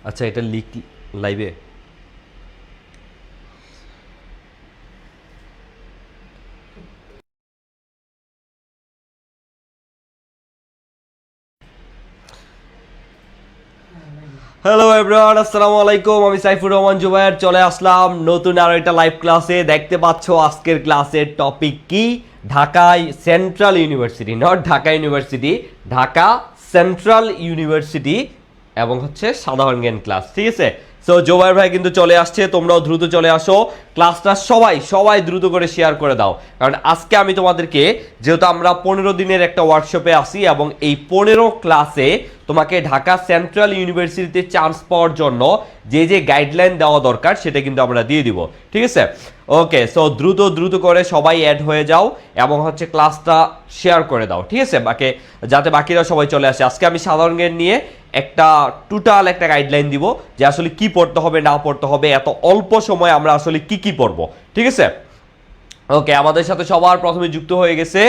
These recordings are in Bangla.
আচ্ছা এটা লিখ লাইভে। হ্যালো এভরিওয়ান, আসসালামু আলাইকুম। আমি সাইফুর রহমান জুবায়ের চলে আসলাম নতুন আরো একটা লাইভ ক্লাসে। দেখতে পাচ্ছ আজকের ক্লাসের টপিক কি? ঢাকায় central university, not Dhaka university, Dhaka central university এবং হচ্ছে সাধারণ জ্ঞান ক্লাস। ঠিক আছে, সো জুবায়ের ভাই কিন্তু চলে আসছে, তোমরাও দ্রুত চলে আসো। ক্লাসটা সবাই দ্রুত করে শেয়ার করে দাও, কারণ আজকে আমি তোমাদেরকে, যেহেতু আমরা 15 দিনের একটা ওয়ার্কশপে আসি এবং এই 15 ক্লাসে তোমাকে ঢাকা সেন্ট্রাল ইউনিভার্সিটিতে চান্স পাওয়ার জন্য যে যে গাইডলাইন দেওয়া দরকার সেটা কিন্তু আমরা দিয়ে দিব। ঠিক আছে, ওকে। সো দ্রুত করে সবাই অ্যাড হয়ে যাও এবং হচ্ছে ক্লাসটা শেয়ার করে দাও। ঠিক আছে, যাতে বাকিরা সবাই চলে আসে। আজকে আমি সাধারণ জ্ঞান নিয়ে একটা টোটাল একটা গাইডলাইন দিব যে আসলে কি পড়তে হবে না পড়তে হবে, এত অল্প সময় আমরা আসলে কি পড়বো। ঠিক আছে, ওকে। আমাদের সাথে সবার প্রথমে যুক্ত হয়ে গেছে,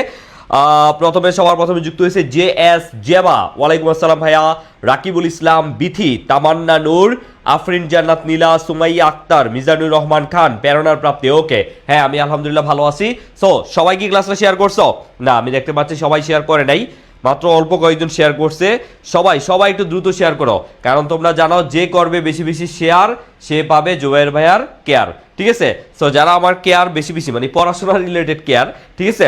সবার প্রথমে যুক্ত হয়েছে জে এস জেবা। ওয়ালাইকুম আসসালাম ভাইয়া। রাকিবুল ইসলাম, বিথি, তামান্না নূর, আফরিন জান্নাত নীলা, সুমাইয়া আক্তার, মিজানুর রহমান খান, প্রেরণার প্রাপ্তি। ওকে, হ্যাঁ আমি আলহামদুলিল্লাহ ভালো আছি। সো সবাই কি ক্লাসটা শেয়ার করছো? না, আমি দেখতে পাচ্ছি সবাই শেয়ার করে নাই, মাত্র অল্প কয়েকজন শেয়ার করছে। সবাই একটু দ্রুত শেয়ার করো, কারণ তোমরা জানো যে করবে বেশি শেয়ার সে পাবে জুবায়ের ভাইয়ার কেয়ার। ঠিক আছে, সো যারা আমার কেয়ার বেশি মানে পড়াশোনা রিলেটেড কেয়ার, ঠিক আছে,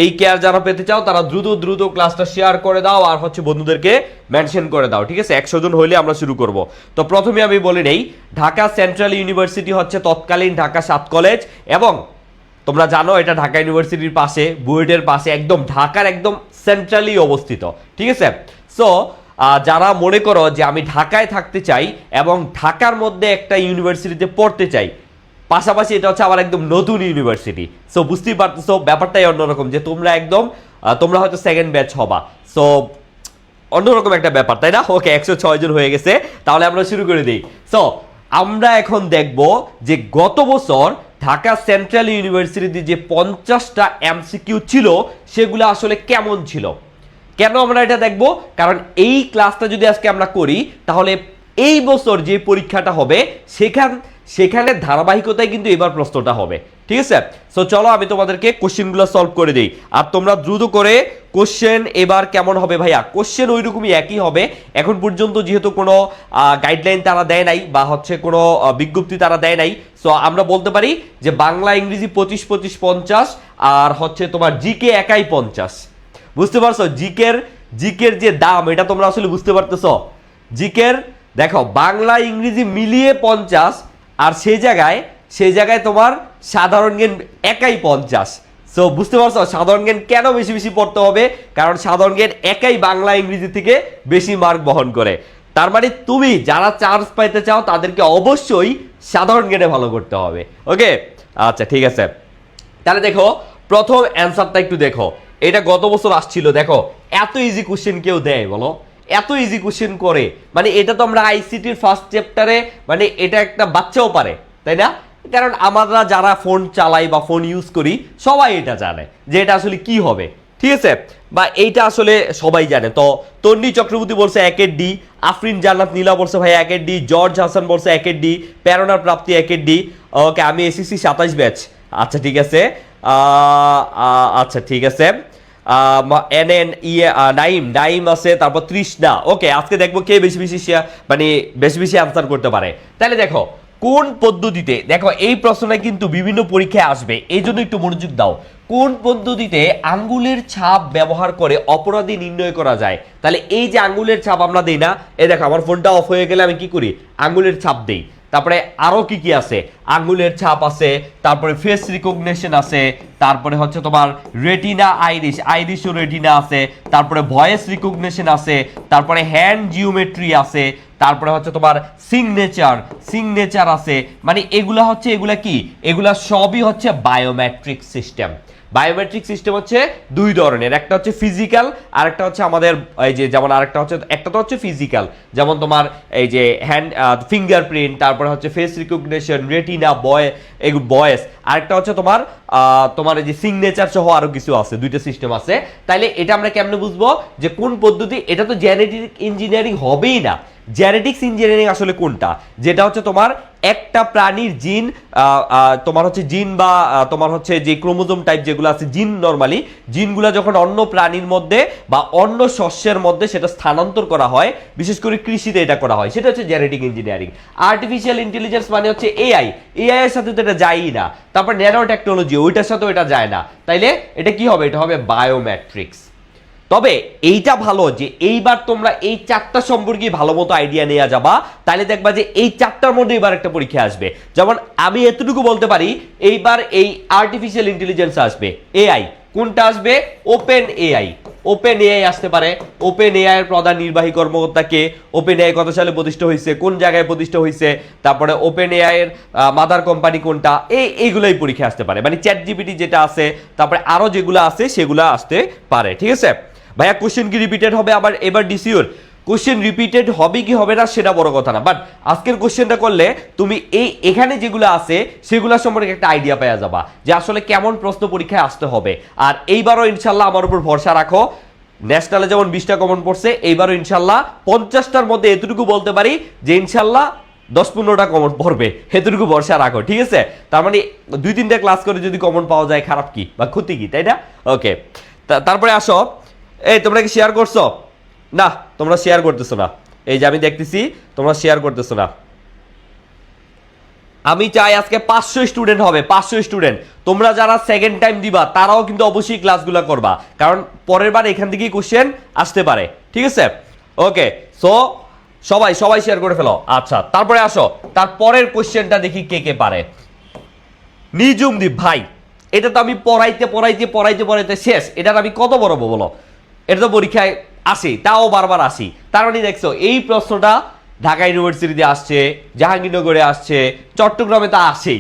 এই কেয়ার যারা পেতে চাও তারা দ্রুত ক্লাসটা শেয়ার করে দাও আর হচ্ছে বন্ধুদেরকে মেনশন করে দাও। ঠিক আছে, 100 জন হইলে আমরা শুরু করব। তো প্রথমে আমি বলে নেই, ঢাকা সেন্ট্রাল ইউনিভার্সিটি হচ্ছে তৎকালীন ঢাকা 7 কলেজ এবং তোমরা জানো এটা ঢাকা ইউনিভার্সিটির পাশে, বুয়েটের পাশে, একদম ঢাকার একদম সেন্ট্রালি অবস্থিত। ঠিক আছে, সো যারা মনে করো যে আমি ঢাকায় থাকতে চাই এবং ঢাকার মধ্যে একটা ইউনিভার্সিটিতে পড়তে চাই, পাশাপাশি এটা হচ্ছে আমার একদম নতুন ইউনিভার্সিটি, সো বুঝতেই পারতেছো ব্যাপারটাই অন্যরকম, যে তোমরা হয়তো সেকেন্ড ব্যাচ হবা, সো অন্যরকম একটা ব্যাপার, তাই না? ওকে, 106 জন হয়ে গেছে, তাহলে আমরা শুরু করে দিই। সো আমরা এখন দেখব যে গত বছর ঢাকা সেন্ট্রাল ইউনিভার্সিটিতে যে 50টা এমসিকিউ ছিল সেগুলো আসলে কেমন ছিল। কেন আমরা এটা দেখব? কারণ এই ক্লাসটা যদি আজকে আমরা করি তাহলে এই বছর যে পরীক্ষাটা হবে সেখানে ধারাবাহিকতায় কিন্তু এবার প্রশ্নটা হবে। ঠিক আছে, সো চলো আমি তোমাদেরকে কোশ্চেনগুলো সলভ করে দিই আর তোমরা দ্রুত করে কোশ্চেন এবার কেমন হবে ভাইয়া? কোশ্চেন ওইরকমই একই হবে। এখন পর্যন্ত যেহেতু কোনো গাইডলাইন তারা দেয় নাই বা হচ্ছে কোনো বিজ্ঞপ্তি তারা দেয় নাই, সো আমরা বলতে পারি যে বাংলা ইংরেজি 25 50 আর হচ্ছে তোমার জিকে একাই 50। বুঝতে পারছো জিকের যে দাম এটা তোমরা আসলে বুঝতে পারতেছো? জিকের দেখো বাংলা ইংরেজি মিলিয়ে 50 আর সেই জায়গায় তোমার সাধারণ জ্ঞান একাই 50। সো বুঝতে পারছো সাধারণ জ্ঞান কেন বেশি পড়তে হবে? কারণ সাধারণ জ্ঞান একাই বাংলা ইংরেজি থেকে বেশি মার্ক বহন করে। তার মানে তুমি যারা চান্স পাইতে চাও তাদেরকে অবশ্যই সাধারণ জ্ঞানে ভালো করতে হবে। ওকে, আচ্ছা ঠিক আছে, তাহলে দেখো প্রথম অ্যান্সারটা একটু দেখো। এটা গত বছর আসছিল, দেখো এত ইজি কোশ্চেন কেউ দেয় বলো? এত ইজি কোশ্চেন করে, মানে এটা তো আমরা আইসিটির ফার্স্ট চ্যাপ্টারে, মানে এটা একটা বাচ্চাও পারে, তাই না? কারণ আমরা যারা ফোন চালাই বা ফোন ইউজ করি সবাই এটা জানে যে এটা আসলে কি হবে। ঠিক আছে, বা এইটা আসলে সবাই জানে। তো তন্নি চক্রবর্তী বলছে 1 ডি, আফরিন জান্নাত নীলা বলছে ভাই 1 ডি, জর্জ হাসান বলছে 1 ডি, প্রেরণার প্রাপ্তি 1 ডি। ওকে, আমি এসএসসি 27 ব্যাচ। আচ্ছা ঠিক আছে, আচ্ছা ঠিক আছে, নাইম আছে, তারপর তৃষ্ণা। ওকে, আজকে দেখবো কে বেশি আনসার করতে পারে। তাহলে দেখো কোন পদ্ধতিতে, দেখো এই প্রশ্নটা কিন্তু বিভিন্ন পরীক্ষায় আসবে, এই জন্য একটু মনোযোগ দাও। কোন পদ্ধতিতে আঙ্গুলের ছাপ ব্যবহার করে অপরাধী নির্ণয় করা যায়? তাহলে এই যে আঙ্গুলের ছাপ আমরা দেই না, এই দেখো আমার ফোনটা অফ হয়ে গেলে আমি কি করি? আঙ্গুলের ছাপ দেই। তারপরে আরো কি আছে? আঙ্গুলের ছাপ আছে, তারপরে ফেস রিকগনিশন আছে, তারপরে হচ্ছে তোমার রেটিনা আইরিশ ও রেটিনা আছে, তারপরে ভয়েস রিকগনিশন আছে, তারপরে হ্যান্ড জিওমেট্রি আছে, তারপরে হচ্ছে তোমার সিগনেচার আছে। মানে এগুলা কি? এগুলা সবই হচ্ছে বায়োমেট্রিক সিস্টেম। বায়োমেট্রিক সিস্টেম হচ্ছে দুই ধরনের, একটা হচ্ছে ফিজিক্যাল আর একটা হচ্ছে আমাদের এই যে যেমন আরেকটা হচ্ছে, একটা তো হচ্ছে ফিজিক্যাল যেমন তোমার এই যে হ্যান্ড ফিঙ্গারপ্রিন্ট, তারপরে হচ্ছে ফেস রিকগনিশন, রেটিনা, ভয়েস, আরেকটা হচ্ছে তোমার তোমার এই যে সিগনেচার সহ আরো কিছু আছে, দুইটা সিস্টেম আছে। তাইলে এটা আমরা কেমনে বুঝবো যে কোন পদ্ধতি? এটা তো জেনেটিক ইঞ্জিনিয়ারিং হবেই না। জেনেটিক্স ইঞ্জিনিয়ারিং আসলে কোনটা? যেটা হচ্ছে তোমার একটা প্রাণীর জিন, তোমার হচ্ছে জিন বা তোমার হচ্ছে যে ক্রোমোজোম টাইপ যেগুলো আছে জিন, নরমালি জিনগুলো যখন অন্য প্রাণীর মধ্যে বা অন্য শস্যের মধ্যে সেটা স্থানান্তর করা হয়, বিশেষ করে কৃষিতে এটা করা হয়, সেটা হচ্ছে জেনেটিক ইঞ্জিনিয়ারিং। আর্টিফিশিয়াল ইন্টেলিজেন্স মানে হচ্ছে এআই, এআই এর সাথে তো এটা যায়ই না। তারপর ন্যানো টেকনোলজি, ওইটার সাথেও এটা যায় না। তাইলে এটা কি হবে? এটা হবে বায়োমেট্রিক্স। তবে এইটা ভালো যে এইবার তোমরা এই চারটা সম্পর্কে ভালো মতো আইডিয়া নিয়ে যাবা, তাহলে দেখবা যে এই চারটার মধ্যে এবার একটা পরীক্ষা আসবে। যেমন আমি এতটুকু বলতে পারি, এইবার এই আর্টিফিশিয়াল ইন্টেলিজেন্স আসবে, এআই। কোনটা আসবে? Open AI. ওপেন এআই আসতে পারে। ওপেন এআই এর প্রধান নির্বাহী কর্মকর্তা কে? ওপেন এআই কত সালে প্রতিষ্ঠা হয়েছে, কোন জায়গায় প্রতিষ্ঠা হয়েছে, তারপরে ওপেন এআই এর মাদার কোম্পানি কোনটা, এইগুলোই পরীক্ষা আসতে পারে। মানে চ্যাট জিপিটি যেটা আছে, তারপরে আরো যেগুলো আছে সেগুলো আসতে পারে। ঠিক আছে ভাইয়া, কোশ্চেন কি রিপিটেড হবে আবার এবার ডিসিওর? কোশ্চেন রিপিটেড হবে কি হবে না সেটা বড় কথা না, বাট আজকের কোশ্চেনটা করলে তুমি এখানে যেগুলো আছে সেগুলো সম্পর্কে একটা আইডিয়া পেয়ে যাবা যে আসলে কেমন প্রশ্ন পরীক্ষায় আসতে হবে। আর এইবারও ইনশাল্লাহ আমার উপর ভরসা রাখো। ন্যাশনালে যেমন 20টা কমন পড়ছে, এইবারও ইনশাল্লাহ 50টার মধ্যে এতটুকু বলতে পারি যে ইনশাল্লাহ 10-15টা কমন পড়বে, এতটুকু ভরসা রাখো। ঠিক আছে, তার মানে 2-3টা ক্লাস করে যদি কমন পাওয়া যায় খারাপ কি বা ক্ষতি কি, তাই না? ওকে, তারপরে আসো, এই তোমরা কি শেয়ার করছো? না, তোমরা শেয়ার করতেছো না। এই যে আমি দেখতেছি তোমরা শেয়ার করতেছো না। আমি চাই আজকে 500 স্টুডেন্ট হবে, 500 স্টুডেন্ট। তোমরা যারা সেকেন্ড টাইম দিবা তারাও কিন্তু অবশ্যই ক্লাসগুলো করবা, কারণ পরের বার এখান থেকেই কোশ্চেন আসতে পারে। ঠিক আছে, ওকে, সো সবাই সবাই শেয়ার করে ফেলো। আচ্ছা, তারপরে আসো তারপরের কোশ্চেনটা দেখি কে কে পারে। নিজুমদীপ ভাই, এটা তো আমি পড়াইতে শেষ। এটার আমি কত বড় বলো? এটা তো পরীক্ষায় আসি, তাও বারবার আসি। তার মানে দেখছো এই প্রশ্নটা ঢাকা ইউনিভার্সিটিতে আসছে, জাহাঙ্গীরনগরে আসছে, চট্টগ্রামে তো আসেই।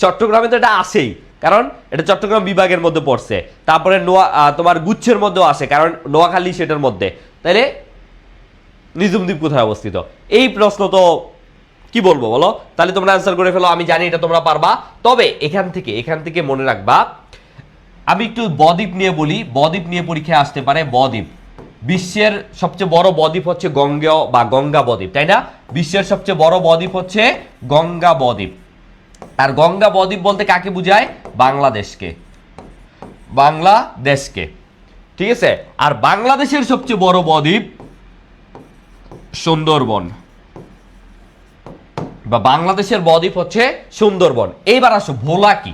চট্টগ্রামে তো এটা আসেই, কারণ এটা চট্টগ্রাম বিভাগের মধ্যে পড়ছে। তারপরে তোমার গুচ্ছের মধ্যেও আসে, কারণ নোয়াখালী সেটার মধ্যে। তাইলে নিজুমদ্বীপ কোথায় অবস্থিত? এই প্রশ্ন তো কি বলবো বলো? তাহলে তোমরা অ্যান্সার করে ফেলো, আমি জানি এটা তোমরা পারবা। তবে এখান থেকে মনে রাখবা, আমি একটু বদ্বীপ নিয়ে বলি। বদ্বীপ নিয়ে পরীক্ষায় আসতে পারে। বদ্বীপ, বিশ্বের সবচেয়ে বড় বদ্বীপ হচ্ছে গঙ্গা বদ্বীপ, তাই না? বিশ্বের সবচেয়ে বড় বদ্বীপ হচ্ছে গঙ্গা বদ্বীপ। আর গঙ্গা বদ্বীপ বলতে কাকে বোঝায়? বাংলাদেশকে, বাংলাদেশকে। ঠিক আছে, আর বাংলাদেশের সবচেয়ে বড় বদ্বীপ সুন্দরবন, বা বাংলাদেশের বদ্বীপ হচ্ছে সুন্দরবন। এইবার আসো ভোলা কি?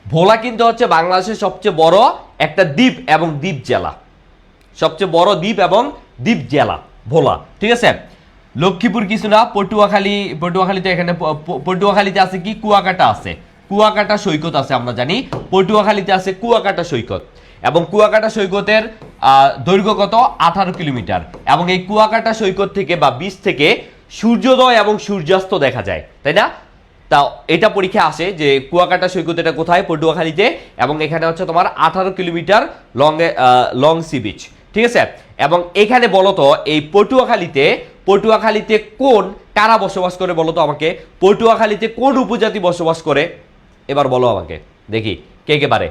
ভোলা কিন্তু হচ্ছে বাংলাদেশের সবচেয়ে বড় একটা দ্বীপ এবং দ্বীপ জেলা, সবচেয়ে বড় দ্বীপ এবং দ্বীপ জেলা ভোলা। ঠিক আছে, লক্ষ্মীপুর কিছু না, পটুয়াখালীতে এখানে পটুয়াখালীতে আছে কি? কুয়াকাটা আছে, কুয়াকাটা সৈকত আছে, আমরা জানি পটুয়াখালীতে আছে কুয়াকাটা সৈকত। এবং কুয়াকাটা সৈকতের দৈর্ঘ্য কত? 18 কিলোমিটার। এবং এই কুয়াকাটা সৈকত থেকে বা বিচ থেকে সূর্যোদয় এবং সূর্যাস্ত দেখা যায়, তাই না? তা এটা পরীক্ষা আসে যে কুয়াকাটা সৈকত এটা কোথায়? পটুয়াখালীতে। এবং এখানে হচ্ছে তোমার 18 কিলোমিটার লং সি বিচ। ঠিক আছে, এবং এখানে বলতো এই পটুয়াখালীতে কারা বসবাস করে বলতো আমাকে? পটুয়াখালীতে কোন উপজাতি বসবাস করে? এবার বলো আমাকে দেখি কে কে পারে।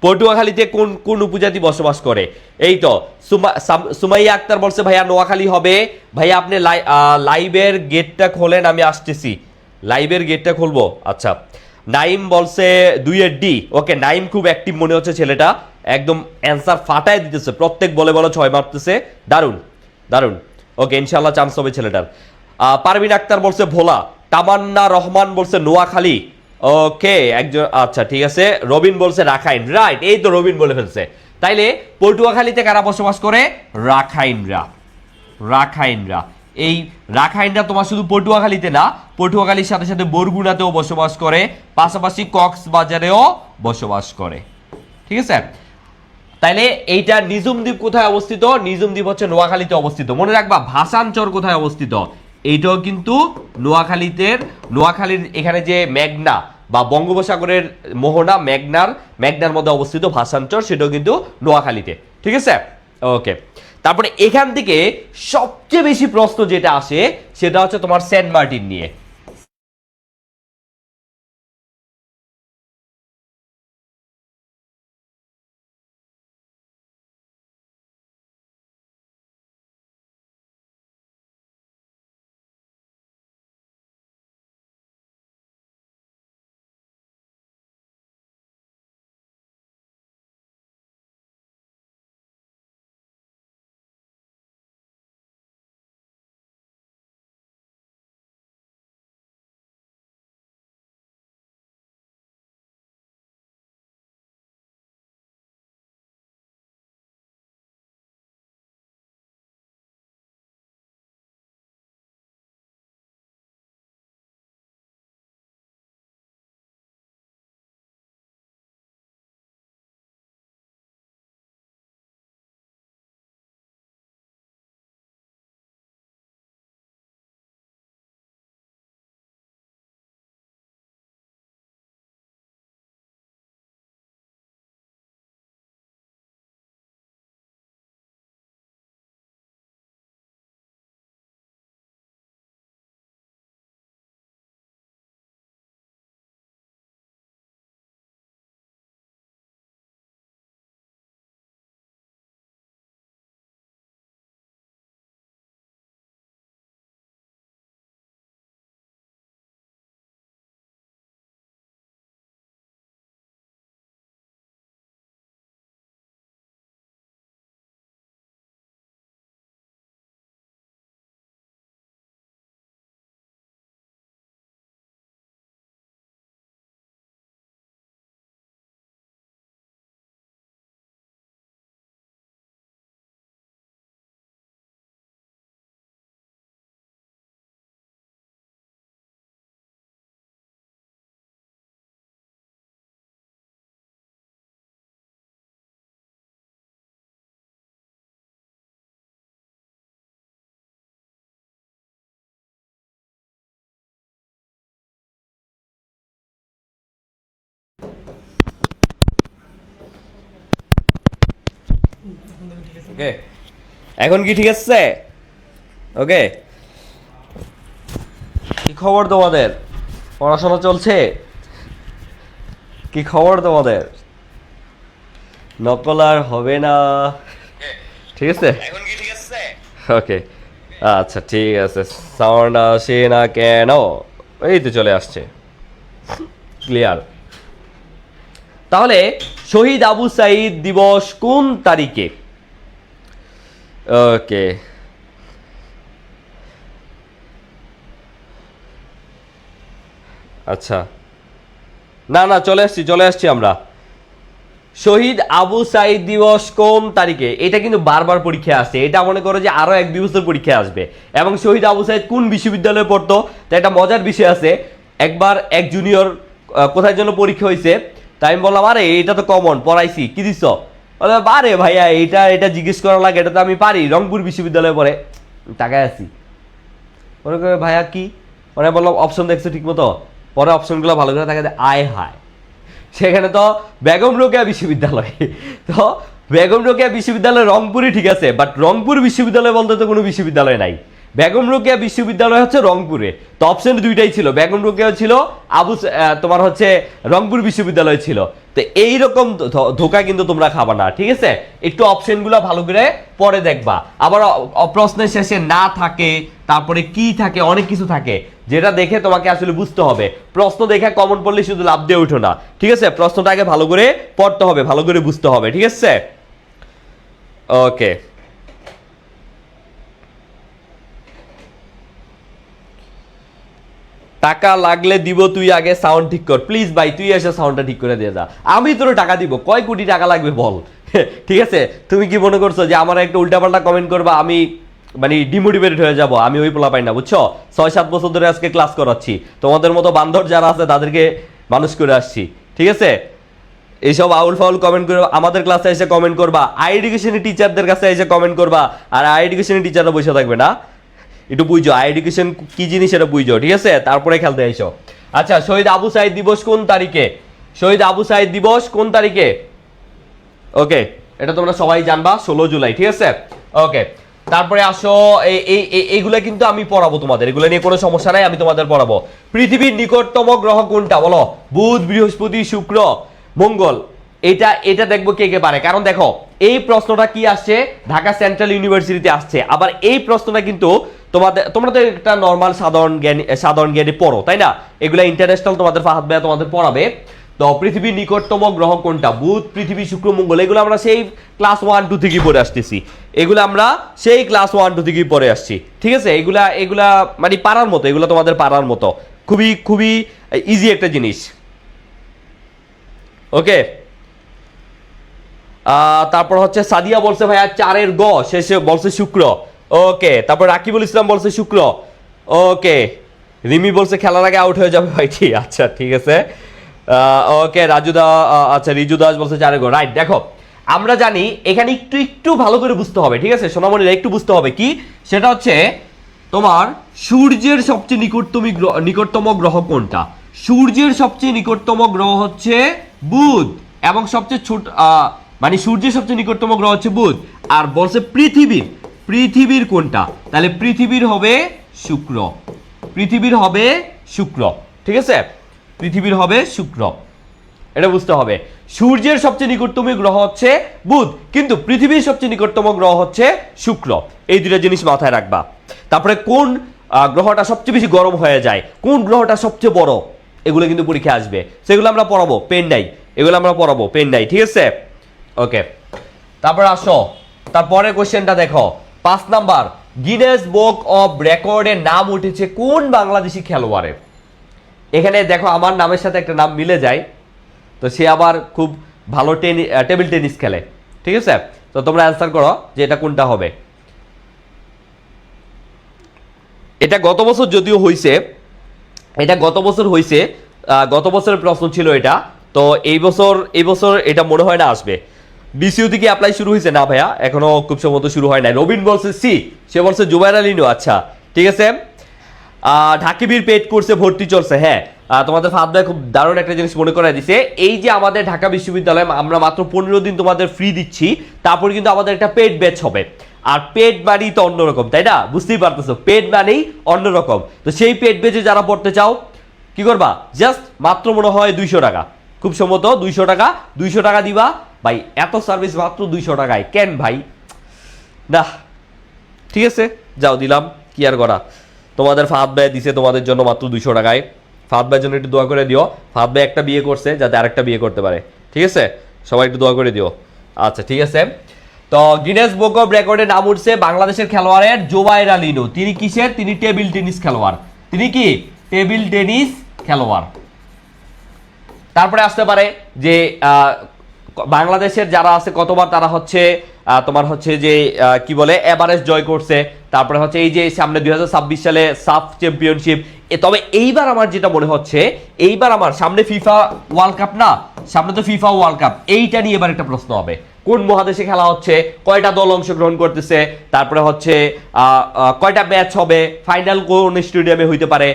পটুয়াখালীতে কোন উপজাতি বসবাস করে? এই তো সুমাইয়া আক্তার বলছে ভাইয়া নোয়াখালী হবে। ভাইয়া আপনি লাইভের গেটটা খোলেন, আমি আসতেছি। লাইভের গেটটা খুলবো। আচ্ছা, নাইম বলছে 2 ডি। ওকে, নাইম খুব অ্যাক্টিভ মনে হচ্ছে ছেলেটা, একদম অ্যান্সার ফাটায় দিতেছে, প্রত্যেক বলে 6 মারতেছে। দারুণ দারুণ। ওকে, ইনশাল্লাহ চান্স হবে ছেলেটার। পারভিন আক্তার বলছে ভোলা। তামান্না রহমান বলছে নোয়াখালী। ওকে, একজন, আচ্ছা ঠিক আছে। রবিন বলছে রাখাইন। রাইট, এই তো রবিন বলে ফেলছে। তাইলে পটুয়াখালীতে কারা বসবাস করে? রাখাইনরা। এই রাখাইনরা তোমার শুধু পটুয়াখালীতে না, পটুয়াখালীর সাথে সাথে বরগুনাতেও বসবাস করে, পাশাপাশি কক্সবাজারেও বসবাস করে। ঠিক আছে, তাইলে এইটা নিজুমদ্বীপ কোথায় অবস্থিত? নিজুমদ্বীপ হচ্ছে নোয়াখালীতে অবস্থিত। মনে রাখবা ভাসানচর কোথায় অবস্থিত? এইটাও কিন্তু নোয়াখালীর এখানে যে বা বঙ্গোপসাগরের মোহনা মেঘনার মধ্যে অবস্থিত ভাষান্তর, সেটাও কিন্তু নোয়াখালীতে। ঠিক আছে, ওকে। তারপরে এখান থেকে সবচেয়ে বেশি প্রশ্ন যেটা আসে সেটা হচ্ছে তোমার সেন্ট মার্টিন নিয়ে। ওকে, এখন কি ঠিক আছে? ওকে, কি খবর তোমাদের? পড়াশোনা চলছে? কি খবর তোমাদের? নকল আর হবে না, ঠিক আছে? এখন কি ঠিক আছে? ওকে, আচ্ছা ঠিক আছে। সাউন্ড আসে না কেন? এই তো চলে আসছে, ক্লিয়ার। তাহলে শহীদ আবু সাইদ দিবস কোন তারিখে? ওকে, আচ্ছা, না চলে আসছি আমরা। শহীদ আবু সাইদ দিবস কোন তারিখে, এটা কিন্তু বারবার পরীক্ষায় আসে। এটা মনে করো যে আরো 1-2 বছর পরীক্ষায় আসবে। এবং শহীদ আবু সাইদ কোন বিশ্ববিদ্যালয়ে পড়তো, তা একটা মজার বিষয় আছে। একবার এক জুনিয়র কোথায় জন্য পরীক্ষা হয়েছে, তাই আমি বললাম আরে এটা তো কমন, পড়াইছি, কি দিছ? আরে ভাইয়া এটা জিজ্ঞেস করা লাগে, এটা তো আমি পারি, রংপুর বিশ্ববিদ্যালয়ে পড়ে। টাকায় আছি, মনে করে ভাইয়া কি, মানে বললাম অপশন দেখছো ঠিক মতো, পরে অপশনগুলো ভালো করে তাকে আয় হায়, সেখানে তো বেগম রোকেয়া বিশ্ববিদ্যালয়। তো বেগম রোকেয়া বিশ্ববিদ্যালয় রংপুরই ঠিক আছে, বাট রংপুর বিশ্ববিদ্যালয় বলতে তো কোনো বিশ্ববিদ্যালয় নাই। বেগম রোকেয়া বিশ্ববিদ্যালয় হচ্ছে রংপুরে। তো অপশন দুইটাই ছিল, বেগম রোকেয়া ছিল, তোমার হচ্ছে রংপুর বিশ্ববিদ্যালয় ছিল। তো এইরকম ধোকা কিন্তু তোমরা খাবা না, ঠিক আছে? একটু অপশনগুলো ভালো করে পরে দেখবা। আবার প্রশ্নের শেষে না থাকে, তারপরে কি থাকে, অনেক কিছু থাকে, যেটা দেখে তোমাকে আসলে বুঝতে হবে। প্রশ্ন দেখে কমন পড়লে শুধু লাভ দিয়ে উঠো না, ঠিক আছে? প্রশ্নটা আগে ভালো করে পড়তে হবে, ভালো করে বুঝতে হবে, ঠিক আছে? ওকে, টাকা লাগলে দিব, তুই আগে সাউন্ড ঠিক কর প্লিজ। ভাই তুই এসে সাউন্ডটা ঠিক করে দিয়ে যা, আমি তোর টাকা দিব। কয় কোটি টাকা লাগবে বল? ঠিক আছে? তুমি কি মনে করছো যে আমার একটা উল্টাপাল্টা কমেন্ট করবা আমি মানে ডিমোটিভেটেড হয়ে যাব? আমি ওই পোলা পাই না, বুঝছো? 6-7 বছর ধরে আজকে ক্লাস করাচ্ছি, তোমাদের মতো বান্ধব যারা আছে তাদেরকে মানুষ করে আসছি, ঠিক আছে? এইসব আউল ফাউল কমেন্ট করে আমাদের ক্লাসে এসে কমেন্ট করবা, আই এডুকেশনের টিচারদের কাছে এসে কমেন্ট করবা, আর আই এডুকেশনের টিচাররা বসে থাকবে না। একটু বুঝো আই এডুকেশন কি জিনিস, এটা বুঝো, ঠিক আছে? তারপরে খেলতে আইসো। আচ্ছা, শহীদ আবু সাইদ দিবস কোন তারিখে? শহীদ আবু সাইদ দিবস কোন তারিখে? ওকে, এটা তোমরা সবাই জানবা, 16 জুলাই। ঠিক আছে, ওকে। তারপরে আসো, এইগুলা কিন্তু আমি পড়াবো তোমাদের, এগুলো নিয়ে কোনো সমস্যা নাই, আমি তোমাদের পড়াবো। পৃথিবীর নিকটতম গ্রহ কোনটা বলো? বুধ, বৃহস্পতি, শুক্র, মঙ্গল। এটা দেখবো কে কে পারে, কারণ দেখো এই প্রশ্নটা কি আসছে, ঢাকা সেন্ট্রাল ইউনিভার্সিটিতে আসছে। আবার এই প্রশ্নটা কিন্তু তোমরা তো একটা নর্মাল সাধারণ জ্ঞানে পড়ো, তাই না? এগুলা ইন্টারন্যাশনাল তোমাদের ফাহাদ ভাইয়া তোমাদের পড়াবে। তো পৃথিবীর নিকটতম গ্রহ কোনটা? বুধ, পৃথিবী, শুক্র, মঙ্গল। এগুলো আমরা সেই ক্লাস 1-2 থেকেই পড়ে আসতেছি, এগুলো আমরা সেই ক্লাস 1-2 থেকেই পড়ে আসছি। ঠিক আছে, এগুলা মানে পারার মতো, এগুলো তোমাদের পারার মতো, খুবই খুবই ইজি একটা জিনিস। ওকে, তারপর হচ্ছে সাদিয়া বলছে ভাইয়া 4-এর গ শেষে বলছে শুক্র। ওকে, তারপর রাকিবুল ইসলাম বলছে শুক্র। ওকে, রিমি বলছে খেলার আগে আউট হয়ে যাবে ভাই। ঠিক, আচ্ছা ঠিক আছে। ওকে, রাজুদা, আচ্ছা রিজু দাস বলছে 4-এর গ। রাইট, দেখো আমরা জানি এখানে একটু একটু ভালো করে বুঝতে হবে। ঠিক আছে সোনামণিরা, একটু বুঝতে হবে কি, সেটা হচ্ছে তোমার সূর্যের সবচেয়ে নিকটতম গ্রহ কোনটা? সূর্যের সবচেয়ে নিকটতম গ্রহ হচ্ছে বুধ, এবং সবচেয়ে ছোট মানে সূর্যের সবচেয়ে নিকটতম গ্রহ হচ্ছে বুধ। আর বলছে পৃথিবীর কোনটা? তাহলে পৃথিবীর হবে শুক্র। পৃথিবীর হবে শুক্র। ঠিক আছে, পৃথিবীর হবে শুক্র, এটা বুঝতে হবে। সূর্যের সবচেয়ে নিকটতম গ্রহ হচ্ছে বুধ, কিন্তু পৃথিবীর সবচেয়ে নিকটতম গ্রহ হচ্ছে শুক্র। এই দুটো জিনিস মাথায় রাখবা। তারপরে কোন গ্রহটা সবচেয়ে বেশি গরম হয়ে যায়, কোন গ্রহটা সবচেয়ে বড়, এগুলো কিন্তু পরীক্ষা আসবে, সেগুলো আমরা পড়াবো, পেন নাই, এগুলো আমরা পড়াবো, পেন নাই। ঠিক আছে, ওকে। তারপর আসো, তারপরের কোশ্চেনটা দেখো, 5 নাম্বার, গিনেস বুক অফ রেকর্ডের নাম উঠেছে কোন বাংলাদেশি খেলোয়াড়ের? এখানে দেখো আমার নামের সাথে একটা নাম মিলে যায়, তো সে আবার খুব ভালো টেবিল টেনিস খেলে। ঠিক আছে, তো তোমরা অ্যান্সার করো যে এটা কোনটা হবে। এটা গত বছর যদিও হয়েছে, এটা গত বছর হয়েছে, গত বছরের প্রশ্ন ছিল এটা। তো এই বছর এটা মনে হয় না আসবে। বিসিইউ থেকে অ্যাপ্লাই শুরু হয়েছে না ভাইয়া, এখনো খুব সম্ভবত শুরু হয় নাই। রবিন বলছে সি, সে বলছে জুবাইর আলী নো। আচ্ছা ঠিক আছে। ঢাকিবির পেড কোর্সে ভর্তি চলছে। হ্যাঁ, তোমাদের ফাহাদ ভাই খুব দারুণ একটা জিনিস মনে করাই দিছে, এই যে আমাদের ঢাকা বিশ্ববিদ্যালয়ে আমরা মাত্র 15 দিন তোমাদের ফ্রি দিচ্ছি, তারপর কিন্তু আমাদের একটা পেড ব্যাচ হবে। আর পেড মানেই তো অন্যরকম, তাই না? বুঝতেই পারতেছো, পেড মানেই অন্যরকম। তো সেই পেড ব্যাচে যারা পড়তে চাও কি করবা, জাস্ট মাত্র মনে হয় 200 টাকা, খুব সম্ভবত 200 টাকা দিবা ভাই। এত সার্ভিস মাত্র 200 টাকায়, কেন ভাই? না ঠিক আছে, যাও দিলাম, কি আর করা। তোমাদের ফাহাদ ভাই দিছে তোমাদের জন্য মাত্র 200 টাকায়। ফাহাদ ভাইয়ের জন্য একটু দোয়া করে দিও, ফাহাদ ভাই একটা বিয়ে করছে যাতে আরেকটা বিয়ে করতে পারে। ঠিক আছে, সবাই একটু দোয়া করে দিও। আচ্ছা ঠিক আছে। তো গিনেস বুক অফ রেকর্ডে নাম উঠছে বাংলাদেশের খেলোয়াড়ের জুবাইর আলী নূর। তিনি কিসের? তিনি টেবিল টেনিস খেলোয়াড়। তিনি কি টেবিল টেনিস খেলোয়াড়। তারপরে আসতে পারে যে বাংলাদেশের যারা আছে কতবার তারা হচ্ছে তোমার হচ্ছে যে কি বলে এভারেস্ট জয় করছে। তারপরে হচ্ছে এই যে সামনে 2026 সালে সাফ চ্যাম্পিয়নশিপ। তবে এইবার আমার যেটা মনে হচ্ছে, এইবার আমার সামনে ফিফা ওয়ার্ল্ড কাপ না, সামনে তো ফিফা ওয়ার্ল্ড কাপ, এইটা নিয়ে এবার একটা প্রশ্ন হবে। কোন মহাদেশে খেলা হচ্ছে, কয়টা দল অংশগ্রহণ করতেছে, তারপরে হচ্ছে কয়টা ম্যাচ হবে, ফাইনাল কোন স্টেডিয়ামে হইতে পারে,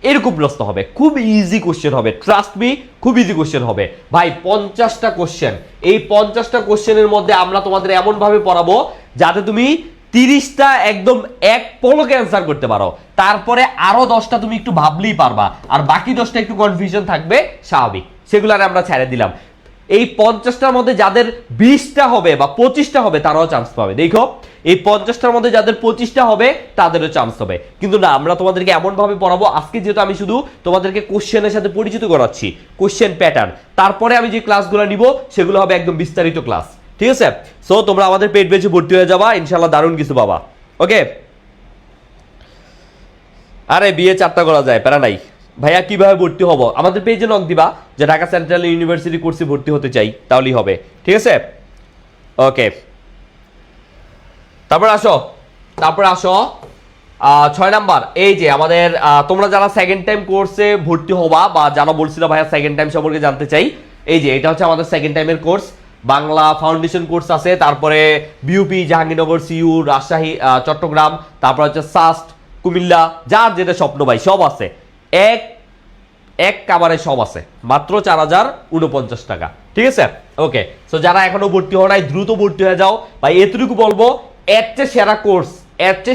এরকম প্রশ্ন হবে। খুব ইজি কোশ্চেন হবে, ট্রাস্ট মি, খুব ইজি কোশ্চেন হবে ভাই। 50টা কোশ্চেন, এই 50টা কোশ্চেনের মধ্যে আমরা তোমাদের এমন ভাবে পড়াবো যাতে তুমি 30টা একদম এক পলকে অ্যান্সার করতে পারো। তারপরে আরো 10টা তুমি একটু ভাবলেই পারবা, আর বাকি 10টা একটু কনফিউশন থাকবে, স্বাভাবিক, সেগুলো আমরা ছেড়ে দিলাম। এই 50টার মধ্যে যাদের 20টা হবে বা 25টা হবে তারাও চান্স পাবে। দেখো এই 50টার মধ্যে যাদের 25টা হবে তাদেরও চান্স হবে। কিন্তু না, আমরা তোমাদেরকে এমন ভাবে পড়াবো, আজকে যেহেতু আমি শুধু তোমাদেরকে কোশ্চেনের সাথে পরিচিত করাচ্ছি, কোশ্চেন প্যাটার্ন, তারপরে আমি যে ক্লাসগুলো নিব সেগুলো হবে একদম বিস্তারিত ক্লাস। ঠিক আছে, সো তোমরা আমাদের পেড ব্যাচে ভর্তি হয়ে যাবা, ইনশাআল্লাহ দারুণ কিছু পাবা। ওকে, আরে বিয়ে 4টা করা যায়, প্যারা নাই ভাইয়া। কিভাবে ভর্তি হব? আমাদের পেজে নক দিবা যে ঢাকা সেন্ট্রাল ইউনিভার্সিটি কোর্সে ভর্তি হতে চাই, তাহলেই হবে। ঠিক আছে, ওকে। তারপর আসো 6 নাম্বার, এই যে আমাদের তোমরা যারা সেকেন্ড টাইম কোর্সে ভর্তি হবা বা যারা বলছিল ভাইয়া সেকেন্ড টাইম সম্পর্কে জানতে চাই, এই যে এটা হচ্ছে আমাদের সেকেন্ড টাইমের কোর্স। বাংলা ফাউন্ডেশন কোর্স আছে, তারপরে বিউপি, জাহাঙ্গীরনগর, সিইউ, রাজশাহী, চট্টগ্রাম, তারপর হচ্ছে সাস্ট, কুমিল্লা, যার যেটা স্বপ্ন ভাই সব আছে। এক এক কাভারে সব আছে, মাত্র 4049 টাকা। ঠিক আছে, ওকে। সো যারা এখনো ভর্তি হও নাই দ্রুত ভর্তি হয়ে যাও ভাই। এতটুকু বলবো, এর চেয়ে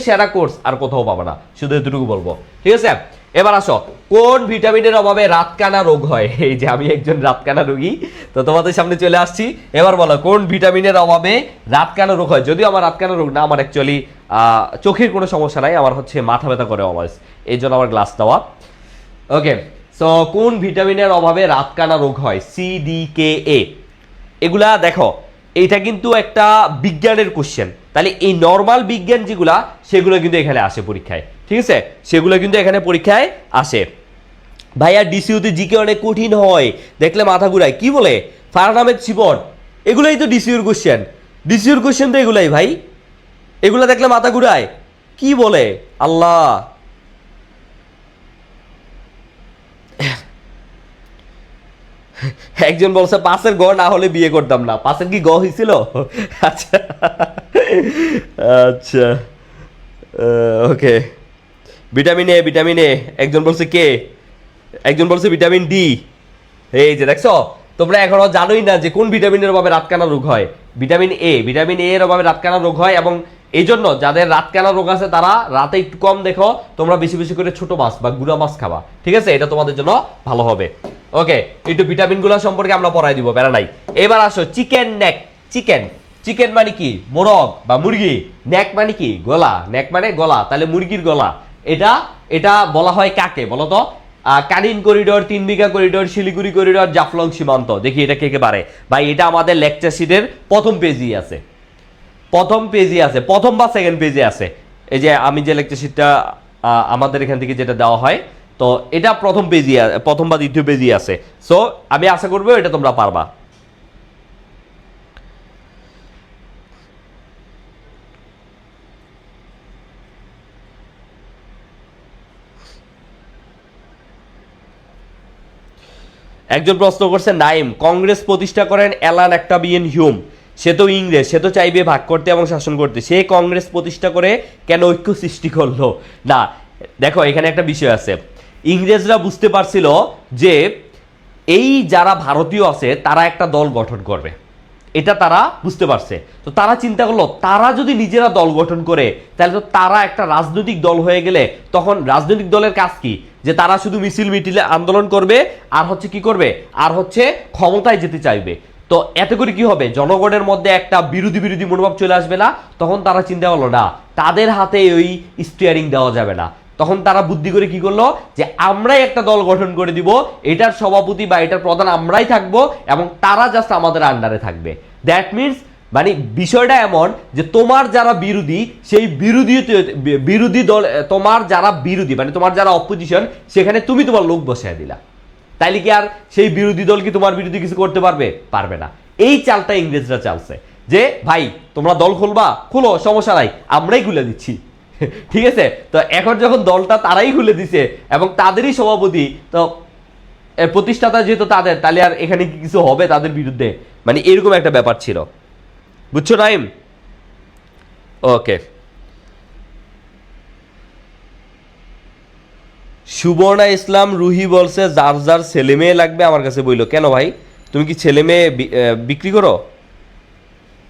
সেরা কোর্স আর কোথাও পাবে না, শুধু এতটুকু বলবো। ঠিক আছে, এবার আসো, কোন ভিটামিনের অভাবে রাতকানা রোগ হয়? এই যে আমি একজন রাতকানা রোগী, তো তোমাদের সামনে চলে আসছি। এবার বলো, কোন ভিটামিনের অভাবে রাতকানা রোগ হয়? যদিও আমার রাতকানা রোগ না, আমার অ্যাকচুয়ালি চোখের কোনো সমস্যা নাই, আমার হচ্ছে মাথা ব্যথা করে অলওয়েজ, এই জন্য আমার গ্লাস দেওয়া। ওকে, সো কোন ভিটামিনের অভাবে রাতকানা রোগ হয়? CDKA। এগুলা দেখো, এইটা কিন্তু একটা বিজ্ঞানের কোশ্চেন, তাহলে এই নর্মাল বিজ্ঞান যেগুলা সেগুলো কিন্তু এখানে আসে পরীক্ষায়। ঠিক আছে, সেগুলো কিন্তু এখানে পরীক্ষায় আসে। ভাইয়া ডিসিউতে জিকে অনেক কঠিন হয়, দেখলে মাথা ঘুরায়। কি বলে? ফারহান আহমেদ শিবন, এগুলাই তো ডিসিউর কোশ্চেন তো এগুলাই ভাই, এগুলা দেখলে মাথা ঘুরায়। কি বলে আল্লাহ! একজন বলছে পাশের গ না হলে বিয়ে করতাম না। পাশের কি গ হয়েছিল? আচ্ছা আচ্ছা, ওকে। ভিটামিন এ একজন বলছে, কে একজন বলছে ভিটামিন ডি। এই যে দেখছো, তোমরা এখনো জানোই না যে কোন ভিটামিনের অভাবে রাতকানা রোগ হয়। ভিটামিন এ এর অভাবে রাতকানা রোগ হয়, এবং এই জন্য যাদের রাতকানা রোগ আছে তারা রাতে একটু কম দেখো, তোমরা বেশি বেশি করে ছোট মাছ বা গুঁড়া মাছ খাবা। ঠিক আছে, এটা তোমাদের জন্য ভালো হবে। ওকে, একটু ভিটামিনগুলো সম্পর্কে আমরা পড়াই দিব, প্যারা নাই। এবার আসো, চিকেন নেক। চিকেন মানে কি? মোরগ বা মুরগি। নেক মানে কি? গলা। নেক মানে গলা, তাহলে মুরগির গলা। এটা বলা হয় কাকে বলো তো? কানিন করিডোর, 3 বিঘা করিডোর, শিলিগুড়ি করিডোর, জাফলং সীমান্ত। দেখি এটা কে কে পারে ভাই। এটা আমাদের লেকচার শিটের প্রথম পেজই আছে, প্রথম বা সেকেন্ড পেজে আছে। এই যে আমি যে লেকচার শিটটা আমাদের এখান থেকে যেটা দেওয়া হয়, তো এটা প্রথম বা দ্বিতীয় পেজই আছে। সো আমি আশা করবো এটা তোমরা পারবা। একজন প্রশ্ন করছে, নাইম, কংগ্রেস প্রতিষ্ঠা করেন অ্যালান অক্টাভিয়ান হিউম। সে তো ইংরেজ, সে তো চাইবে ভাগ করতে এবং শাসন করতে, সে কংগ্রেস প্রতিষ্ঠা করে কেন ঐক্য সৃষ্টি করলো? না, দেখো এখানে একটা বিষয় আছে। ইংরেজরা বুঝতে পারছিল যে এই যারা ভারতীয় আছে তারা একটা দল গঠন করবে, এটা তারা বুঝতে পারছে। তো তারা চিন্তা করলো, তারা যদি নিজেরা দল গঠন করে তাহলে তো তারা একটা রাজনৈতিক দল হয়ে গেলে তখন রাজনৈতিক দলের কাজ কি? যে তারা শুধু মিছিল মিটিলে আন্দোলন করবে, আর হচ্ছে কি করবে, আর হচ্ছে ক্ষমতায় যেতে চাইবে। তো এতে করে কি হবে? জনগণের মধ্যে একটা বিরোধী মনোভাব চলে আসবে না? তখন তারা চিন্তা করলো, না, তাদের হাতে ওই স্টিয়ারিং দেওয়া যাবে না। তখন তারা বুদ্ধি করে কি করলো, যে আমরাই একটা দল গঠন করে দিব, এটার সভাপতি বা এটার প্রধান আমরাই থাকবো, এবং তারা জাস্ট আমাদের আন্ডারে থাকবে। দ্যাট মিনস, মানে বিষয়টা এমন যে তোমার যারা বিরোধী, সেই বিরোধী দল, তোমার যারা বিরোধী মানে তোমার যারা অপোজিশন, সেখানে তুমি তোমার লোক বসায় দিলা। তাইলে কি আর সেই বিরোধী দল কি তোমার বিরোধী কিছু করতে পারবে না। এই চালটা ইংরেজরা চালছে, যে ভাই তোমরা দল খুলো, সমস্যা নাই, আমরাই খুলে দিচ্ছি। ঠিক আছে, তো এখন যখন দলটা তারাই খুলে দিছে এবং তাদেরই সভাপতি, তো প্রতিষ্ঠাতা যেহেতু তাদের, তাহলে আর এখানে কি কিছু হবে তাদের বিরুদ্ধে? মানে এরকম একটা ব্যাপার ছিল, বুঝছো নাইম? ওকে। সুবর্ণা ইসলাম রুহি বলছে, যার যার ছেলে মেয়ে লাগবে আমার কাছে বইলো। কেন ভাই, তুমি কি ছেলে মেয়ে বিক্রি করো?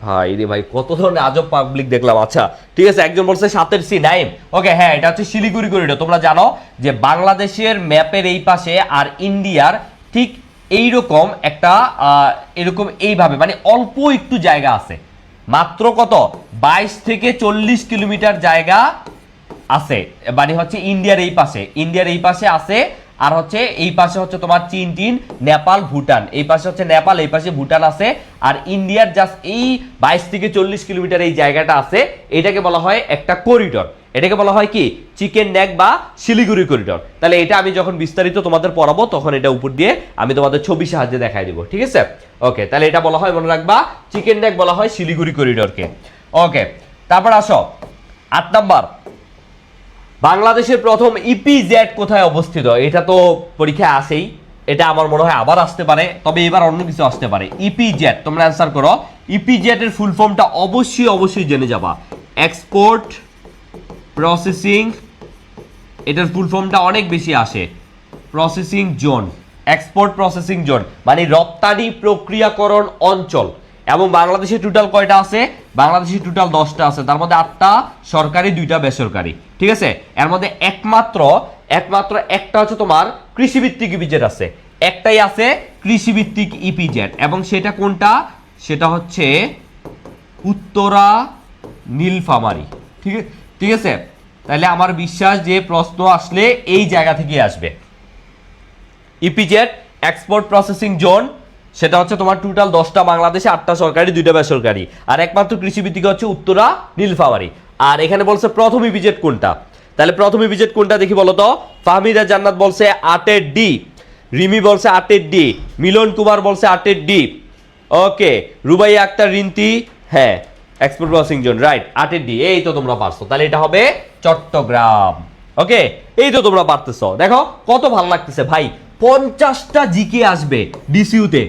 ভাই রে ভাই, কত ধরনের আজব পাবলিক দেখলাম। আচ্ছা ঠিক আছে, একজন বলছে 7 সি নাইম। ওকে, হ্যাঁ, এটা হচ্ছে শিলিগুড়ি করিডোর। তোমরা জানো যে বাংলাদেশের ম্যাপের এই পাশে আর ইন্ডিয়ার ঠিক এইরকম একটা এরকম এইভাবে মানে অল্প একটু জায়গা আছে, মাত্র কত 22 থেকে 40 কিলোমিটার জায়গা আছে, মানে হচ্ছে ইন্ডিয়ার এই পাশে আছে। আর হচ্ছে এই পাশে হচ্ছে তোমার চীন, নেপাল, ভুটান। এই পাশে হচ্ছে নেপাল, এই পাশে ভুটান আছে। আর ইন্ডিয়ার জাস্ট এই 22 থেকে 40 কিলোমিটার এই জায়গাটা আছে, এটাকে বলা হয় একটা করিডোর। এটাকে বলা হয় কি? চিকেন নেক বা শিলিগুড়ি করিডোর। তাহলে এটা আমি যখন বিস্তারিত তোমাদের পড়াবো তখন এটা উপর দিয়ে আমি তোমাদের ছবি সাহায্যে দেখাই দিব। ঠিক আছে, ওকে। তাহলে এটা বলা হয়, মনে রাখবা, চিকেন নেক বলা হয় শিলিগুড়ি করিডোরকে। ওকে, তারপর আসো 8 নাম্বার, বাংলাদেশের প্রথম ইপিজেড কোথায় অবস্থিত? এটা তো পরীক্ষায় আসেই, এটা আমার মনে হয় আবার আসতে পারে, তবে এবার অন্য কিছু আসতে পারে। ইপিজেড, তোমরা অ্যান্সার করো। ইপিজেড এর ফুল ফর্মটা অবশ্যই জেনে যাবা। এক্সপোর্ট প্রসেসিং, এটার ফুল ফর্মটা অনেক বেশি আসে। Processing zone, export processing zone মানে রপ্তানি প্রক্রিয়াকরণ অঞ্চল। এবং বাংলাদেশে টোটাল কয়টা আছে? বাংলাদেশে টোটাল 10টা আছে, তার মধ্যে 8টা সরকারি, 2টা বেসরকারি। ঠিক আছে, এর মধ্যে একমাত্র একটা হচ্ছে তোমার কৃষিভিত্তিক ইপিজেড আছে, একটাই আছে কৃষিভিত্তিক ইপিজেড, এবং সেটা কোনটা? সেটা হচ্ছে উত্তরা নীলফামারী। ঠিক আছে, তাহলে আমার বিশ্বাস যে প্রশ্ন আসলে এই জায়গা থেকে আসবে। ইপিজেড এক্সপোর্ট প্রসেসিং জোন সেটা হচ্ছে তোমার টোটাল 10টা বাংলাদেশে, 8টা সরকারি, 2টা বেসরকারি, আর একমাত্র কৃষিভিত্তিক হচ্ছে উত্তরা নীলফামারী। আর এখানে বলছে প্রথম ইপিজেড কোনটা, তাহলে প্রথম ইপিজেড কোনটা দেখি বলো তো। ফাহমিদা জান্নাত বলছে 8-এর ডি, রিমি বলছে 8-এর ডি, মিলন কুমার বলছে 8-এর ডি। ওকে, রুবাইয়া আক্তার রিন্তি, হ্যাঁ এক্সপোর্ট প্রসেসিং জোন, রাইট, 8-এর ডি। এই তো তোমরা পারছো, তাহলে এটা হবে চট্টগ্রাম। ওকে, এই তো তোমরা পারতেছো, দেখো কত ভালো লাগতেছে ভাই। 50টা জিকে আসবে ডিসিউতে,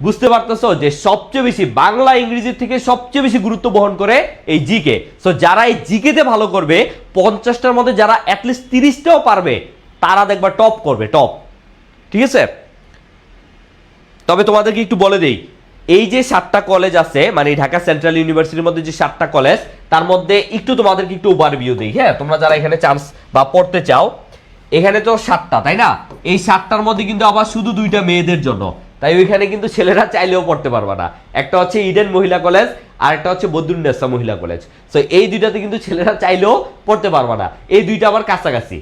বুঝতে পারতেছো যে সবচেয়ে বেশি বাংলা ইংরেজির থেকে সবচেয়ে বেশি গুরুত্ব বহন করে এই জিকে। সো যারা এই জিকেতে ভালো করবে, 50টার মধ্যে যারা অ্যাটলিস্ট 30টাও পারবে, তারা দেখবা টপ করবে, টপ। ঠিক আছে, তবে তোমাদেরকে একটু বলে দেই, এই যে 7টা কলেজ আছে, মানে ঢাকা সেন্ট্রাল ইউনিভার্সিটির মধ্যে যে 7টা কলেজ, তার মধ্যে একটু তোমাদেরকে একটু ওভারভিউ দেই। হ্যাঁ, তোমরা যারা এখানে চান্স বা পড়তে চাও, এখানে তো 7টা, তাই না? এই 7টার মধ্যে কিন্তু আবার শুধু 2টা মেয়েদের জন্য, তাই ওইখানে কিন্তু ছেলেরা চাইলেও পড়তে পারবে না। একটা হচ্ছে ইডেন মহিলা কলেজ, আর একটা হচ্ছে বদরুন্নেসা মহিলা কলেজ। সো এই দুইটাতে কিন্তু ছেলেরা চাইলেও পড়তে পারবে না, এই দুইটা আবার কাছাকাছি।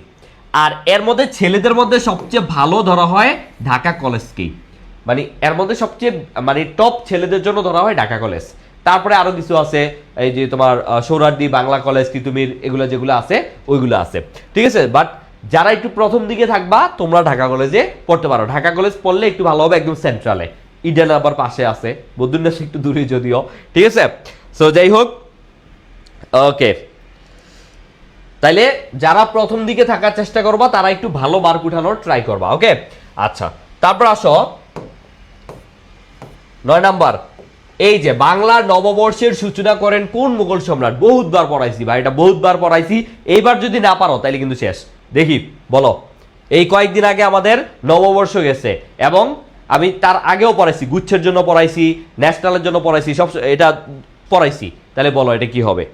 আর এর মধ্যে ছেলেদের মধ্যে সবচেয়ে ভালো ধরা হয় ঢাকা কলেজকেই, মানে এর মধ্যে সবচেয়ে মানে টপ ছেলেদের জন্য ধরা হয় ঢাকা কলেজ। তারপরে আরো কিছু আছে, এই যে তোমার সৌরার্দি বাংলা কলেজ, তিতুমির, এগুলো যেগুলো আছে ওইগুলো আছে। ঠিক আছে, বাট যারা একটু প্রথম দিকে থাকবা তোমরা ঢাকা কলেজে পড়তে পারো। ঢাকা কলেজ পড়লে একটু ভালো হবে, একদম সেন্ট্রালে। ইডেন আবার পাশে আছে, বদরুন্নেসা একটু দূরে যদিও। ঠিক আছে, সো যাই হোক, ওকে, তাইলে যারা প্রথম দিকে থাকার চেষ্টা করবা তারা একটু ভালো মার্ক উঠানোর ট্রাই করবা। ওকে, আচ্ছা, তারপর আসো 9 নাম্বার। এই যে বাংলার নববর্ষের সূচনা করেন কোন মুঘল সম্রাট? বহুতবার পড়াইছি ভাই, এটা বহুতবার পড়াইছি। এইবার যদি না পারো তাহলে কিন্তু শেষ। দেখি বলো, এই কয়েকদিন আগে আমাদের নববর্ষ গেছে, এবং আমি তার আগেও পড়াইছি, গুচ্ছের জন্য পড়াইছি, ন্যাশনালের জন্য পড়াইছি, সব এটা পড়াইছি। তাহলে বলো এটা কি হবে?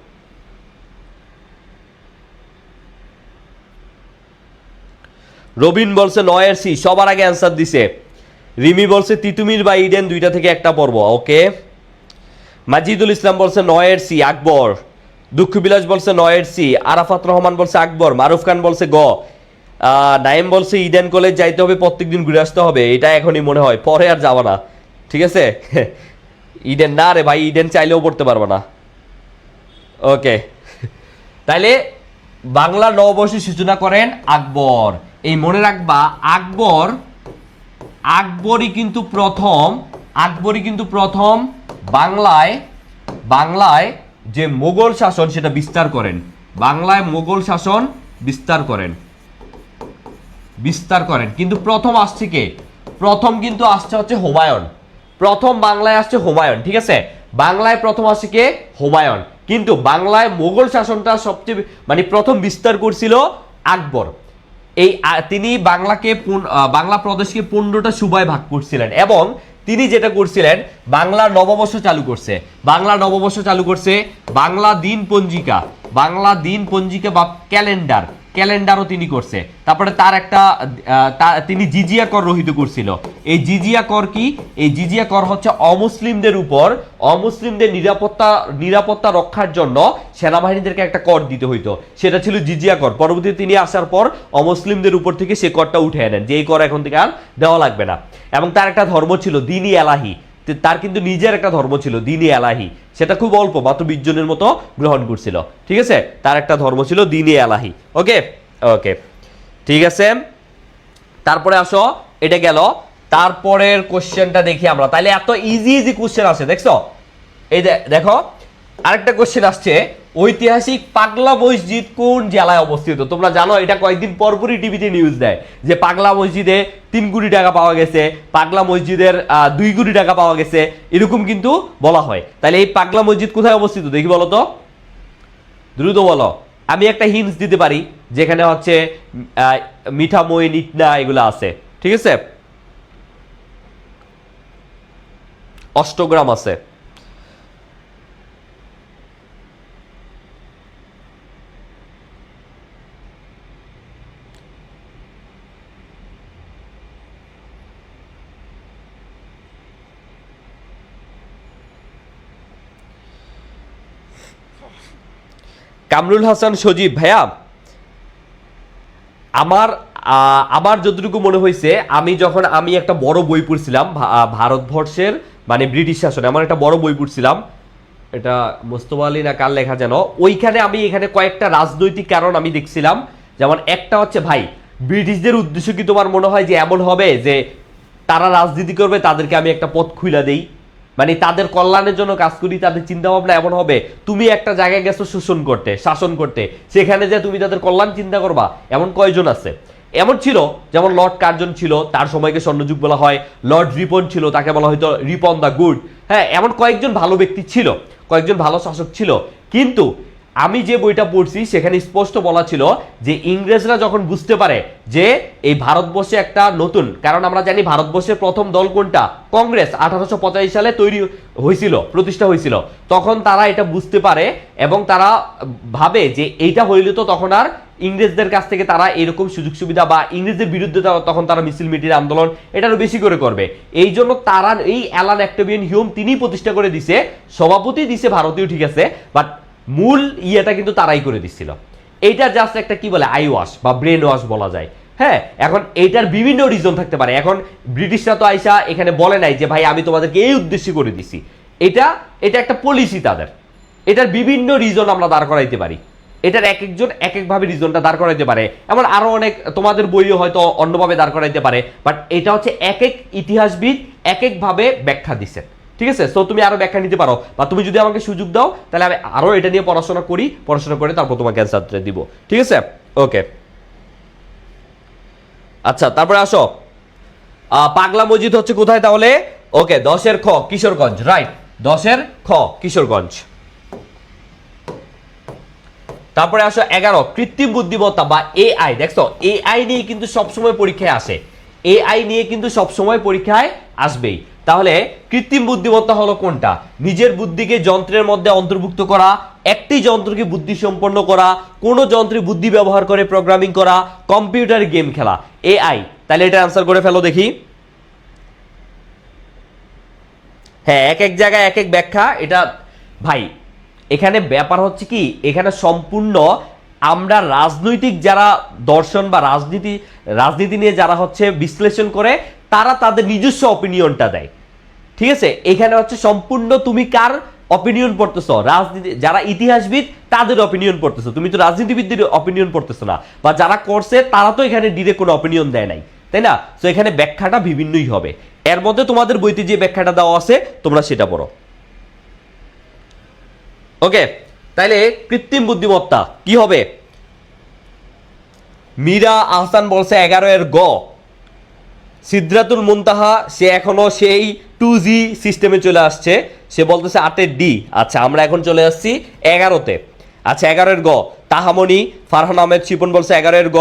রবিন বলছে 9-এর সি, সবার আগে অ্যান্সার দিছে। রিমি বলছে তিতুমির বা ইডেন, দুইটা থেকে একটা পর্ব। ওকে, মাজিদুল ইসলাম বলছে 9-এর সি আকবর। দুঃখ বিলাস বলছে 9-এর সি। আরাফাত রহমান বলছে আকবর। মারুফ খান বলছে গ। নাইম বলছে ইডেন কলেজ যাইতে হবে, প্রত্যেকদিন ঘুরে আসতে হবে। এটা এখনই মনে হয়, পরে আর যাবা না। ঠিক আছে, ইডেন না রে ভাই, ইডেন চাইলেও পড়তে পারবো না। ওকে, তাইলে বাংলা নববর্ষের সূচনা করেন আকবর। এই মনে রাখবা, আকবরই কিন্তু প্রথম বাংলায় যে মোগল শাসন সেটা বিস্তার করেন। বাংলায় মোগল শাসন বিস্তার করেন, কিন্তু প্রথম আসছে কে? প্রথম কিন্তু আসছে হচ্ছে হুমায়ুন। প্রথম বাংলায় আসছে হুমায়ুন। ঠিক আছে, বাংলায় প্রথম আসছে কে? হুমায়ুন। কিন্তু বাংলায় মোগল শাসনটা সবচেয়ে মানে প্রথম বিস্তার করছিল আকবর। এই তিনি বাংলা প্রদেশকে 15টা সুবায় ভাগ করছিলেন, এবং তিনি যেটা করছিলেন বাংলা নববর্ষ চালু করছে। বাংলা দিন পঞ্জিকা বা ক্যালেন্ডারও তিনি করছে। তারপরে তিনি জিজিয়া কর রহিত করছিল। এই জিজিয়া কর কি? এই জিজিয়া কর হচ্ছে অমুসলিমদের উপর, অমুসলিমদের নিরাপত্তা রক্ষার জন্য সেনাবাহিনীদেরকে একটা কর দিতে হইতো, সেটা ছিল জিজিয়া কর। পরবর্তীতে তিনি আসার পর অমুসলিমদের উপর থেকে সে করটা উঠে নেন, যে এই কর এখন থেকে আর দেওয়া লাগবে না। এবং তার একটা ধর্ম ছিল দিনী এলাহি, তার কিন্তু নিজের একটা ধর্ম ছিল দিনী এলাহি, সেটা খুব অল্প, মাত্র 20 জনের মতো গ্রহণ করছিল। ঠিক আছে, তার একটা ধর্ম ছিল দিনী এলাহি। ওকে, ঠিক আছে, তারপরে আসো, এটা গেল। তারপরের কোশ্চেনটা দেখি আমরা, তাইলে এত ইজি কোশ্চেন আসে, দেখছো? এই দেখো, আরেকটা কোশ্চেন আসছে, ঐতিহাসিক পাগলা মসজিদ কোন জেলায় অবস্থিত? তোমরা জানো এটা কয়েকদিন পরপরই টিভিতে নিউজ দেয় যে পাগলা মসজিদে 3 কোটি টাকা পাওয়া গেছে, পাগলা মসজিদের 2 কোটি টাকা পাওয়া গেছে, এরকম কিন্তু বলা হয়। তাহলে এই পাগলা মসজিদ কোথায় অবস্থিত দেখি বলো তো, দ্রুত বলো। আমি একটা হিন্টস দিতে পারি, যেখানে হচ্ছে মিঠামই, নিটনা এগুলো আছে, ঠিক আছে, অষ্টগ্রাম আছে। কামরুল হাসান সজীব ভাইয়া, আমার আমার যতটুকু মনে হয়েছে, আমি একটা বড় বই পড়ছিলাম ভারতবর্ষের মানে ব্রিটিশ শাসনে, আমার একটা বড় বই পড়ছিলাম, এটা মোস্তফা আলী না কার লেখা যেন, ওইখানে আমি এখানে কয়েকটা রাজনৈতিক কারণ আমি দেখছিলাম। যেমন একটা হচ্ছে ভাই, ব্রিটিশদের উদ্দেশ্য কি তোমার মনে হয় যে এমন হবে যে তারা রাজনীতি করবে, তাদেরকে আমি একটা পথ খুলে দেই, মানে তাদের কল্যাণের জন্য কাজ করি, তাদের চিন্তা ভাবনা এমন হবে? তুমি একটা জায়গায় গেছো শাসন করতে, সেখানে যে তুমি তাদের কল্যাণ চিন্তা করবা, এমন কয়জন আছে? এমন ছিল, যেমন লর্ড কার্জন ছিল, তার সময়কে স্বর্ণযুগ বলা হয়। লর্ড রিপন ছিল, তাকে বলা হয়তো রিপন দ্য গুড। হ্যাঁ, এমন কয়েকজন ভালো ব্যক্তি ছিল, কয়েকজন ভালো শাসক ছিল। কিন্তু আমি যে বইটা পড়ছি সেখানে স্পষ্ট বলা ছিল যে ইংরেজরা যখন বুঝতে পারে যে এই ভারতবর্ষে একটা নতুন, কারণ আমরা জানি ভারতবর্ষের প্রথম দল কোনটা, কংগ্রেস 1885 সালে তৈরি হয়েছিল, প্রতিষ্ঠা হয়েছিল। তখন তারা এটা বুঝতে পারে এবং তারা ভাবে যে এইটা হইলে তো তখন আর ইংরেজদের কাছ থেকে তারা এরকম সুযোগ সুবিধা বা ইংরেজদের বিরুদ্ধে তখন তারা মিছিল মিটিং আন্দোলন এটা আরো বেশি করে করবে। এই জন্য তারা এই অ্যালান অক্টেভিয়ান হিউম তিনি প্রতিষ্ঠা করে দিছে, সভাপতি দিছে ভারতীয়, ঠিক আছে, বাট মূল ইয়েটা কিন্তু তারাই করে দিচ্ছিল। এইটা জাস্ট একটা কি বলে আই ওয়াশ বা ব্রেন ওয়াশ বলা যায়। হ্যাঁ, এখন এইটার বিভিন্ন রিজন থাকতে পারে। এখন ব্রিটিশরা তো আইসা এখানে বলে নাই যে ভাই আমি তোমাদেরকে এই উদ্দেশ্যে করে দিছি, এটা একটা পলিসি তাদের। এটার বিভিন্ন রিজন আমরা দাঁড় করাইতে পারি, এটার এক একজন এক একভাবে রিজনটা দাঁড় করাইতে পারে, এমন আরো অনেক তোমাদের বইও হয়তো অন্যভাবে দাঁড় করাইতে পারে, বাট এটা হচ্ছে এক এক ইতিহাসবিদ এক একভাবে ব্যাখ্যা দিচ্ছে, ঠিক আছে। সো তুমি আরো ব্যাখ্যা নিতে পারো, বা তুমি যদি আমাকে সুযোগ দাও তাহলে আমি আরো এটা নিয়ে পড়াশোনা করে তারপর তোমাকে অ্যান্সারটা দিব, ঠিক আছে। ওকে, আচ্ছা, তারপরে আসো, পাগলা মসজিদ হচ্ছে কোথায় তাহলে? ওকে, 10-এর খ কিশোরগঞ্জ, রাইট, 10-এর খ কিশোরগঞ্জ। তারপরে আসো 11 কৃত্রিম বুদ্ধিমত্তা বা এআই। দেখছো, এআই নিয়ে কিন্তু সবসময় পরীক্ষায় আসে, এআই নিয়ে কিন্তু সবসময় পরীক্ষায় আসবেই। তাহলে কৃত্রিম বুদ্ধিমত্তা হলো কোনটা? নিজের বুদ্ধিকে যন্ত্রের মধ্যে অন্তর্ভুক্ত করা, একটি যন্ত্রকে বুদ্ধি সম্পন্ন করা, কোন যন্ত্রে বুদ্ধি ব্যবহার করে প্রোগ্রামিং করা, কম্পিউটার গেম খেলা, এআই। তাহলে এটা আনসার করে ফেলো দেখি। হ্যাঁ, এক এক জায়গায় এক এক ব্যাখ্যা। এটা ভাই এখানে ব্যাপার হচ্ছে কি, এখানে সম্পূর্ণ আমরা রাজনৈতিক যারা দর্শন বা রাজনীতি নিয়ে যারা হচ্ছে বিশ্লেষণ করে, তারা তাদের নিজস্ব অপিনিয়নটা দেয়, ঠিক আছে। এখানে হচ্ছে সম্পূর্ণ তুমি কার অপিনিয়ন পড়তেছো, রাজনীতি যারা ইতিহাসবিদ তাদের অপিনিয়ন পড়তেছো, তুমি তো রাজনীতিবিদদের অপিনিয়ন পড়তেছো না, বা যারা করছে তারা তো এখানে ডিরেক্ট কোনো অপিনিয়ন দেয় নাই, তাই না? তো এখানে ব্যাখ্যাটা বিভিন্নই হবে। এর মধ্যে তোমাদের বইতে যে ব্যাখ্যাটা দেওয়া আছে তোমরা সেটা পড়ো। ওকে, তাইলে কৃত্রিম বুদ্ধিমত্তা কি হবে? মীরা আহসান বলছে 11-এর গ। সিদ্রাতুল মুনতাহা সে এখনো সেই 2G সিস্টেমে চলে আসছে, সে বলতেছে 8-এর ডি। আচ্ছা, আমরা এখন চলে আসছি 11-তে। আচ্ছা, 11-এর গ। তাহামণি ফারহান আহমেদ শিপন বলছে 11-এর গ।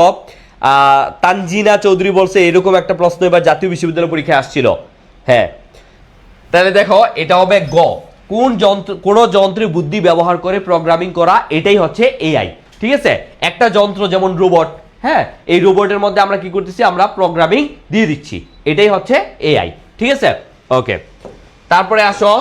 তানজিনা চৌধুরী বলছে এরকম একটা প্রশ্ন এবার জাতীয় বিশ্ববিদ্যালয় পরীক্ষায় আসছিল। হ্যাঁ, তাহলে দেখো এটা হবে গ। কোন যন্ত্রে বুদ্ধি ব্যবহার করে প্রোগ্রামিং করা, এটাই হচ্ছে এআই, ঠিক আছে। একটা যন্ত্র যেমন রোবট, হ্যাঁ, এই রোবটের মধ্যে আমরা কি করতেছি, আমরা প্রোগ্রামিং দিয়ে দিচ্ছি, এটাই হচ্ছে এআই, ঠিক আছে। ওকে, তারপরে আসো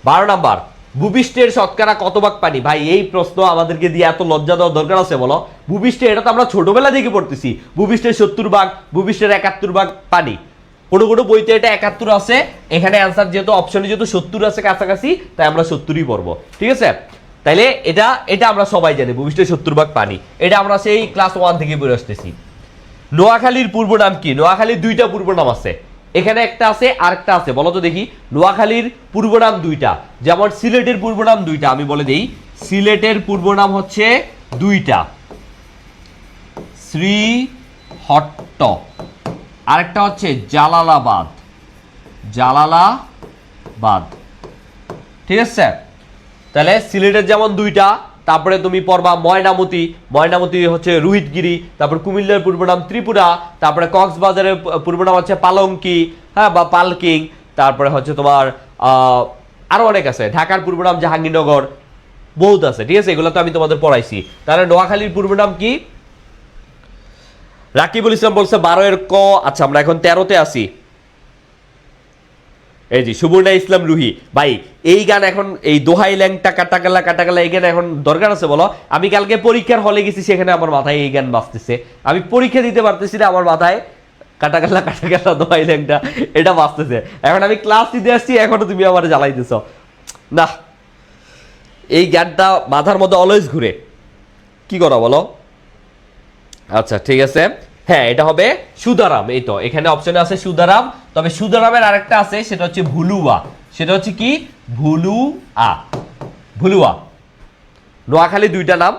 12 নাম্বার, ভূপৃষ্ঠের শতকরা কত ভাগ পানি? ভাই এই প্রশ্ন আমাদেরকে দিয়ে এত লজ্জা দেওয়ার দরকার আছে বলো? ভূপৃষ্ঠে, এটা তো আমরা ছোটবেলা থেকে পড়তেছি, ভূপৃষ্ঠের 70 ভাগ, ভূপৃষ্ঠের 71 ভাগ পানি। কোনো কোনো বইতে এটা 71 আছে, এখানে অ্যান্সার যেহেতু অপশনে যেহেতু 70 আছে কাছাকাছি, তাই আমরা 70ই পড়বো, ঠিক আছে। তাইলে এটা আমরা সবাই জানি ভূপৃষ্ঠের 70 ভাগ পানি, এটা আমরা সেই ক্লাস 1 থেকে পড়ে আসতেছি। নোয়াখালীর পূর্ব নাম কি? নোয়াখালীর 2টা পূর্ব নাম আছে, এখানে একটা আছে আরেকটা আছে, বলো তো দেখি। নোয়াখালীর পূর্ব নাম 2টা, যেমন সিলেটের পূর্ব নাম 2টা, আমি বলে দিই। সিলেটের পূর্ব নাম হচ্ছে 2টা, শ্রীহট্ট, আরেকটা হচ্ছে জালালাবাদ, ঠিক আছে। তাহলে সিলেটের যেমন 2টা, তারপরে তুমি পড়বা ময়নামতি, ময়নামতি হচ্ছে রোহিতগিরি, তারপর কুমিল্লার পূর্ব নাম ত্রিপুরা, তারপরে কক্সবাজারের পূর্ব নাম হচ্ছে পালঙ্কি, হ্যাঁ, বা পালকিং, তারপরে হচ্ছে তোমার আরো অনেক আছে, ঢাকার পূর্ব নাম জাহাঙ্গীরনগর, বহুত আছে, ঠিক আছে, এগুলো তো আমি তোমাদের পড়াইছি। তাহলে নোয়াখালীর পূর্ব নাম কি? রাকিবুল ইসলাম বলছে 12 এর ক। আচ্ছা, আমরা এখন 13তে আসি। এই জি সুবর্ণা ইসলাম রুহি ভাই, এই গান এখন এই দোহাই ল্যাংটা কাটাকালা কাটাকালা এই গান এখন দরকার আছে বলো? আমি কালকে পরীক্ষার হলে গেছি, সেখানে আমার মাথায় এই গান বাজতেছে, আমি পরীক্ষা দিতে পারতেছি না, আমার মাথায় কাটাকালা কাটাকালা দোহাই ল্যাংটা এটা বাজতেছে। এখন আমি ক্লাস দিতে আসছি, এখনো তুমি আমার জ্বালাইতেছ না। এই গানটা মাথার মধ্যে অলওয়েজ ঘুরে, কি করা বলো? আচ্ছা ঠিক আছে, হ্যাঁ এটা হবে সুদারাম। এই তো এখানে অপশনে আছে সুদারাম, তবে সুদারামের আরেকটা আছে, সেটা হচ্ছে ভুলুয়া। সেটা হচ্ছে কি? ভুলুয়া, ভুলুয়া। নোয়াখালী দুইটা নাম,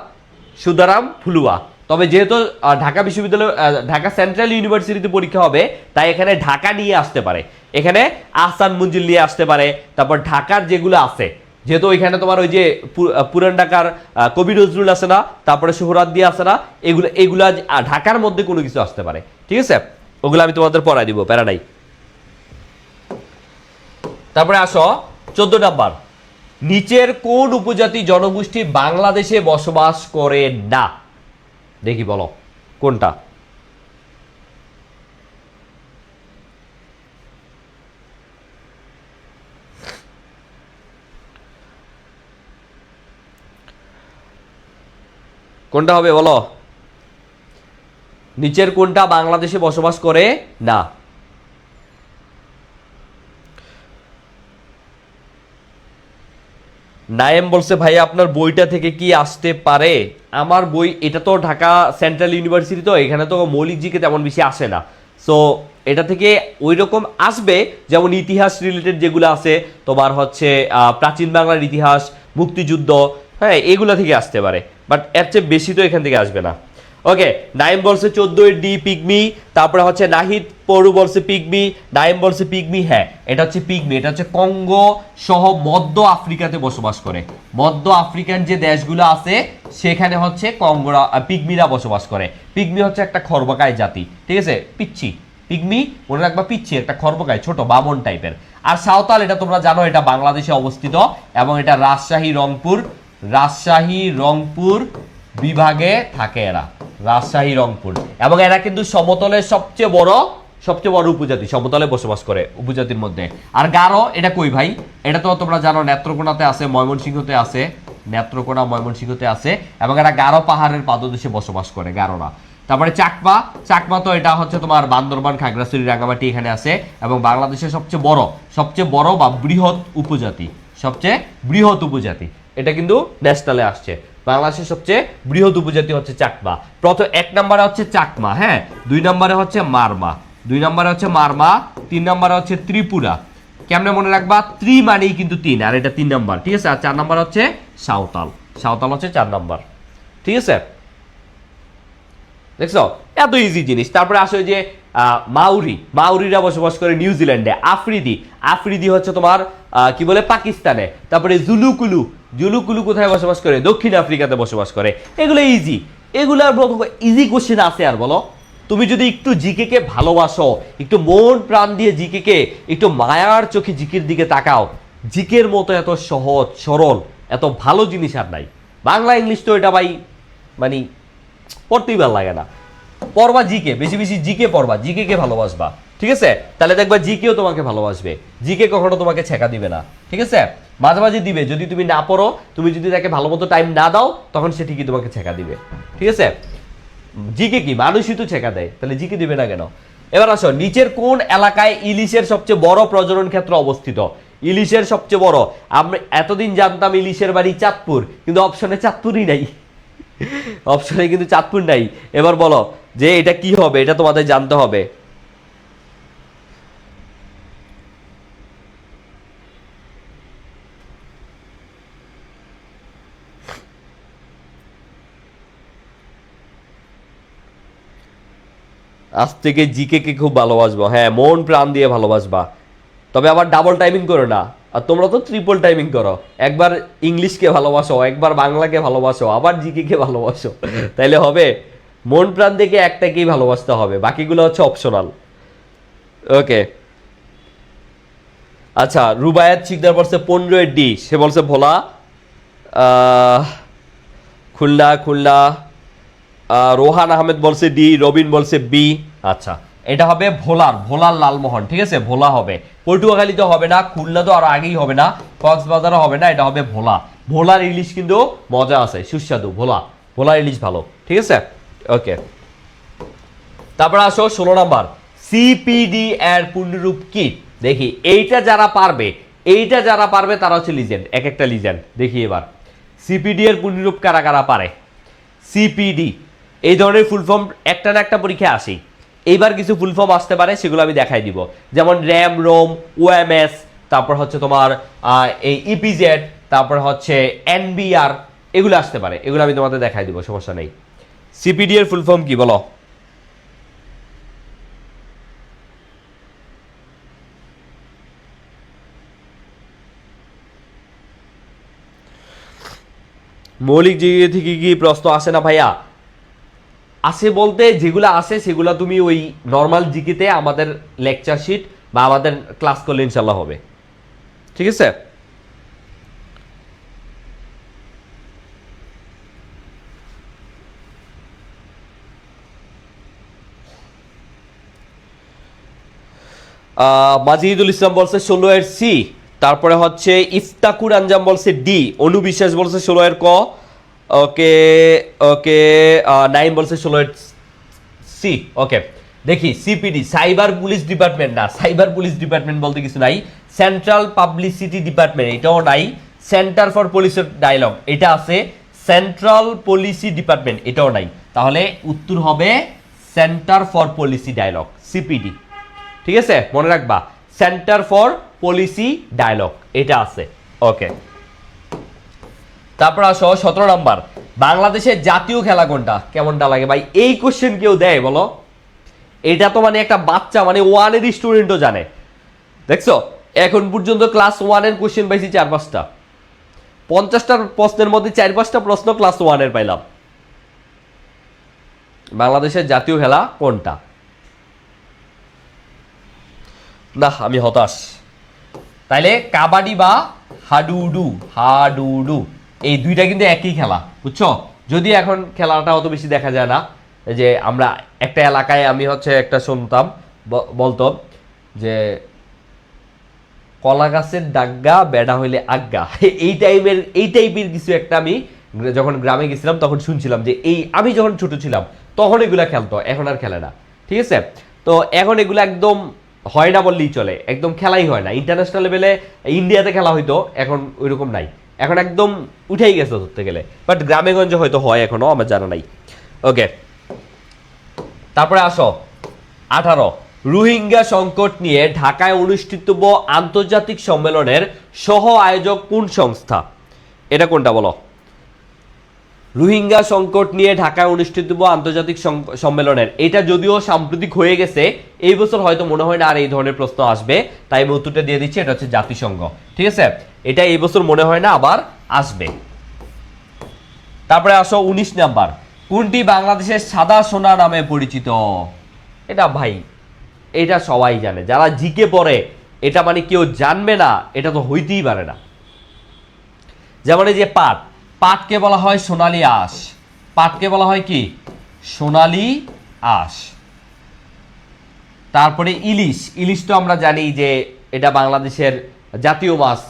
সুদারাম, ভুলুয়া। তবে যেহেতু ঢাকা বিশ্ববিদ্যালয়, ঢাকা সেন্ট্রাল ইউনিভার্সিটিতে পরীক্ষা হবে, তাই এখানে ঢাকা নিয়ে আসতে পারে, এখানে আহসান মঞ্জিল নিয়ে আসতে পারে, তারপর ঢাকার যেগুলো আছে, যেহেতু ওইখানে তোমার ওই যে পুরান ঢাকার কবি নজরুল আছে না, তারপরে সোহরাওয়ার্দী আছে না, এগুলা ঢাকার মধ্যে কোনো কিছু আসতে পারে, ঠিক আছে, ওগুলো আমি তোমাদের পড়াই দিব, প্যারা নাই। তারপরে আসো 14 নাম্বার, নিচের কোন উপজাতি জনগোষ্ঠী বাংলাদেশে বসবাস করে না? দেখি বলো কোনটা। কোনটা হবে বলো? নিচের কোনটা বাংলাদেশে বসবাস করে না? নায়েম বলছে ভাই আপনার বইটা থেকে কি আসতে পারে? আমার বই, এটা তো ঢাকা সেন্ট্রাল ইউনিভার্সিটি, তো এখানে তো মৌলিক জিকে তেমন বেশি আসে না, সো এটা থেকে ওই রকম আসবে, যেমন ইতিহাস রিলেটেড যেগুলো আছে তোমার হচ্ছে প্রাচীন বাংলার ইতিহাস, মুক্তিযুদ্ধ, হ্যাঁ এগুলা থেকে আসতে পারে, বাট এর চেয়ে বেশি তো এখান থেকে আসবে না। ওকে, নাইম বলছে 14 এর ডি পিগমি, তারপরে হচ্ছে নাহিদ পড়ু বলছে পিগমি, নাইম বলছে পিগমি, হ্যাঁ এটা হচ্ছে পিগমি, এটা হচ্ছে কঙ্গো সহ মধ্য আফ্রিকাতে বসবাস করে, মধ্য আফ্রিকান যে দেশগুলো আছে সেখানে হচ্ছে কঙ্গোরা, পিগমিরা বসবাস করে। পিগমি হচ্ছে একটা খর্বকায় জাতি, ঠিক আছে, পিচ্ছি পিগমি মনে রাখবা, পিচ্ছি একটা খর্বকায় ছোট বামন টাইপের। আর সাঁওতাল এটা তোমরা জানো, এটা বাংলাদেশে অবস্থিত এবং এটা রাজশাহী রংপুর বিভাগে থাকে এরা, রাজশাহী রংপুর, এবং এরা কিন্তু সমতলের সবচেয়ে বড় উপজাতি, সমতলে বসবাস করে উপজাতির মধ্যে। আর গারো এটা কই ভাই? এটা তো তোমরা জানো নেত্রকোনাতে আছে, ময়মনসিংহতে আছে, নেত্রকোনা ময়মনসিংহতে আছে, এবং এরা গারো পাহাড়ের পাদদেশে বসবাস করে গারোরা। তারপরে চাকমা তো এটা হচ্ছে তোমার বান্দরবান, খাগড়াছড়ি, রাঙ্গামাটি এখানে আছে, এবং বাংলাদেশের সবচেয়ে বড় বা বৃহৎ উপজাতি, এটা কিন্তু ন্যাশনালে আসছে। বাংলাদেশের সবচেয়ে বৃহৎ উপজাতি হচ্ছে চাকমা। প্রথম 1 নম্বরে হচ্ছে চাকমা, হ্যাঁ, 2 নম্বরে হচ্ছে মারমা, 3 নম্বরে হচ্ছে ত্রিপুরা। কেমনে মনে রাখবা? ত্রি মানেই কিন্তু 3, আর এটা 3 নম্বর, ঠিক আছে। আর 4 নম্বর হচ্ছে সাঁওতাল হচ্ছে 4 নম্বর, ঠিক আছে। দেখছো এত ইজি জিনিস। তারপরে আসে যে মাউরিরা বসবাস করে নিউজিল্যান্ডে। আফ্রিদি হচ্ছে তোমার কি বলে পাকিস্তানে। তারপরে জুলুকুলু কোথায় বসবাস করে? দক্ষিণ আফ্রিকাতে বসবাস করে। এগুলো ইজি, এগুলোর ইজি কোশ্চেন আছে আর বলো? তুমি যদি একটু জিকে কে ভালোবাসো, একটু মন প্রাণ দিয়ে জিকে কে একটু মায়ার চোখে জিকের দিকে তাকাও, জিকের মতো এত সহজ সরল এত ভালো জিনিস আর নাই। বাংলা ইংলিশ তো এটা ভাই মানে পড়তেই ভালো লাগে না। পড়বা জিকে, বেশি বেশি জিকে পড়বা, জিকে কে ভালোবাসবা, ঠিক আছে? তাহলে দেখবা জিকেও তোমাকে ভালোবাসবে, জিকে কখনো তোমাকে ছেঁকা দিবে না, ঠিক আছে? মাঝে মাঝে দিবে, যদি তুমি না পড়ো, তুমি যদি তাকে ভালো মতো টাইম না দাও, তখন সে ঠিকই তোমাকে ছেঁকা দিবে, ঠিক আছে? জিকে কি মানুষই তো ছেঁকা দেয়, তাহলে জিকে দিবে না কেন? এবার আসো, নিচের কোন এলাকায় ইলিশের সবচেয়ে বড় প্রজনন ক্ষেত্র অবস্থিত? ইলিশের সবচেয়ে বড়, আমরা এতদিন জানতাম ইলিশের বাড়ি চাঁদপুর, কিন্তু অপশনে চাঁদপুরই নাই, অপশনে কিন্তু চাঁদপুর নাই। এবার বলো যে এটা কি হবে, এটা তোমাদের জানতে হবে। আজ থেকে জিকে কে খুব ভালোবাসবো, হ্যাঁ মন প্রাণ দিয়ে ভালোবাসবা, তবে আবার ডাবল টাইমিং করো না। আর তোমরা তো ট্রিপল টাইমিং করো, একবার ইংলিশকে ভালোবাসো, একবার বাংলাকে ভালোবাসো, আবার জিকে ভালোবাসো, তাইলে হবে? মন প্রাণ থেকে একটাকেই ভালোবাসতে হবে, বাকিগুলো হচ্ছে অপশনাল। ওকে, আচ্ছা, রুবায়াত শিকদার বলছে 15 সে বলছে ভোলা। খুলনা খুলনা। রোহান আহমেদ বলছে ডি, রবিন বলছে বি। আচ্ছা, এটা হবে ভোলার লালমোহন, ঠিক আছে, ভোলা হবে। পটুয়াখালী তো হবে না, খুলনা তো আর আগেই হবে না, কক্সবাজারও হবে না, এটা হবে ভোলা। ভোলার ইলিশ কিন্তু মজা আছে, সুস্বাদু। ভোলার ইলিশ ভালো, ঠিক আছে। ওকে, তারপরে আসো 16 নাম্বার, সিপিডি এর পূর্ণরূপ কি? দেখি এইটা যারা পারবে তারা হচ্ছে লিজেন্ড, এক একটা লিজেন্ড। দেখি এবার সিপিডি এর পূর্ণরূপ কারা কারা পারে। সিপিডি এই ধরনের ফুল ফর্ম একটা না একটা পরীক্ষা আসেই, এইবার কিছু ফুল ফর্ম আসতে পারে, সেগুলো আমি দেখাই দিব। যেমন র্যাম, রোম, ওএমএস, তারপর হচ্ছে তোমার এই ইপিজেড, তারপর হচ্ছে এনবিআর, এগুলো আসতে পারে, এগুলো আমি তোমাদের দেখাই দিব, সমস্যা নেই। সিপিডি এর ফুল ফর্ম কি বলো? মৌলিক জিকে থেকে কি প্রশ্ন আসে না ভাইয়া? আসে বলতে যেগুলো আসে সেগুলো তুমি ওই নর্মাল জিকেতে আমাদের লেকচার শিট বা আমাদের ক্লাস করলে ইনশাল্লাহ হবে, ঠিক আছে। মাজিদুল ইসলাম বলছে 16 এর সি। তারপরে হচ্ছে ইফতাকুর আঞ্জাম বলছে ডি। অনুবিশ্বাস বলছে 16 এর ক। ওকে ওকে, নাইম বলছে 16 এর সি। ওকে, দেখি সিপিডি সাইবার পুলিশ ডিপার্টমেন্ট না, সাইবার পুলিশ ডিপার্টমেন্ট বলতে কিছু নাই। সেন্ট্রাল পাবলিসিটি ডিপার্টমেন্ট এটাও নাই। সেন্টার ফর পলিসি ডায়লগ এটা আছে। সেন্ট্রাল পলিসি ডিপার্টমেন্ট এটাও নাই। তাহলে উত্তর হবে centre for policy dialogue, CPD, ঠিক আছে, মনে রাখবা। সেন্টার ফর পলিসি ডায়লগ এটা আছে। ওকে, তারপর আসো 17 নাম্বার, বাংলাদেশের জাতীয় খেলা কোনটা? কেমনটা লাগে ভাই এই কোশ্চেন কেউ দেয় বলো? এটা তো মানে একটা বাচ্চা, মানে 1 এর স্টুডেন্টও জানে। দেখছো, এখন পর্যন্ত ক্লাস 1 এর কোশ্চেন পাইছি 4-5টা, 50টার প্রশ্নের মধ্যে 4-5টা প্রশ্ন ক্লাস 1 এর পাইলাম। বাংলাদেশের জাতীয় খেলা কোনটা? না, আমি হতাশ। তাইলে কাবাডি বা হাডুডু এই দুইটা কিন্তু একই খেলা, বুঝছো। যদি এখন খেলাটা অত বেশি দেখা যায় না, যে আমরা একটা এলাকায় আমি হচ্ছে একটা শুনতাম বলতো যে কলা গাছের ডাগ্গা বেড়া হইলে আজ্ঞা, এই টাইপের কিছু একটা আমি যখন গ্রামে গেছিলাম তখন শুনছিলাম যে আমি যখন ছোট ছিলাম তখন এগুলা খেলতো, এখন আর খেলে না, ঠিক আছে। তো এখন এগুলো একদম হয় না বললেই চলে, একদম খেলাই হয় না। ইন্টারন্যাশনাল লেভেলে ইন্ডিয়াতে খেলা হইতো, এখন ওইরকম নাই, এখন একদম উঠেই গেছে ধরতে গেলে, বাট গ্রামে গঞ্জে হয়তো হয়, এখনো আমার জানা নাই। ওকে, তারপরে আসো 18, রোহিঙ্গা সংকট নিয়ে ঢাকায় অনুষ্ঠিতব্য আন্তর্জাতিক সম্মেলনের সহ আয়োজক কোন সংস্থা? এটা কোনটা বলো? রোহিঙ্গা সংকট নিয়ে ঢাকায় অনুষ্ঠিতব্য আন্তর্জাতিক সম্মেলনের, এটা যদিও সাম্প্রতিক হয়ে গেছে, এই বছর হয়তো মনে হয় না আর এই ধরনের প্রশ্ন আসবে, তাই আমি উত্তরটা দিয়ে দিচ্ছি, এটা হচ্ছে জাতিসংঘ, ঠিক আছে। এটা এই বছর মনে হয় না আবার আসবে। তারপরে আসো 19 নাম্বার, কোনটি বাংলাদেশের সাদা সোনা নামে পরিচিত? এটা ভাই এটা সবাই জানে, যারা জিকে পড়ে, এটা মানে কেউ জানবে না এটা তো হইতেই পারে না। যেমন এই যে পাটকে বলা হয় সোনালী আঁশ, পাটকে বলা হয় কি? সোনালী আঁশ। তারপরে ইলিশ তো আমরা জানি যে এটা বাংলাদেশের জাতীয় মাছ।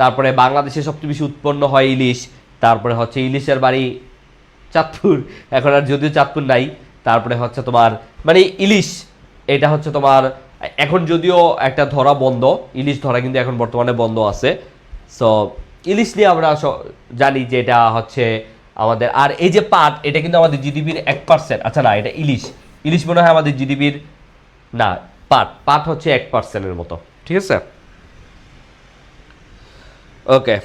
তারপরে বাংলাদেশে সবচেয়ে বেশি উৎপন্ন হয় ইলিশ। তারপরে হচ্ছে ইলিশের বাড়ি চাঁদপুর, এখন আর যদিও চাঁদপুর নাই। তারপরে হচ্ছে তোমার মানে ইলিশ, এটা হচ্ছে তোমার এখন যদিও একটা ধরা বন্ধ, ইলিশ ধরা কিন্তু এখন বর্তমানে বন্ধ আছে। সো ইলিশ নিয়ে আমরা জানি যে এটা হচ্ছে আমাদের। আর এই যে পাট, এটা কিন্তু আমাদের জিডিপির 1%। আচ্ছা না, এটা ইলিশ মনে হয় আমাদের জিডিপির না, পাট হচ্ছে 1%-এর মতো, ঠিক আছে। ওকে,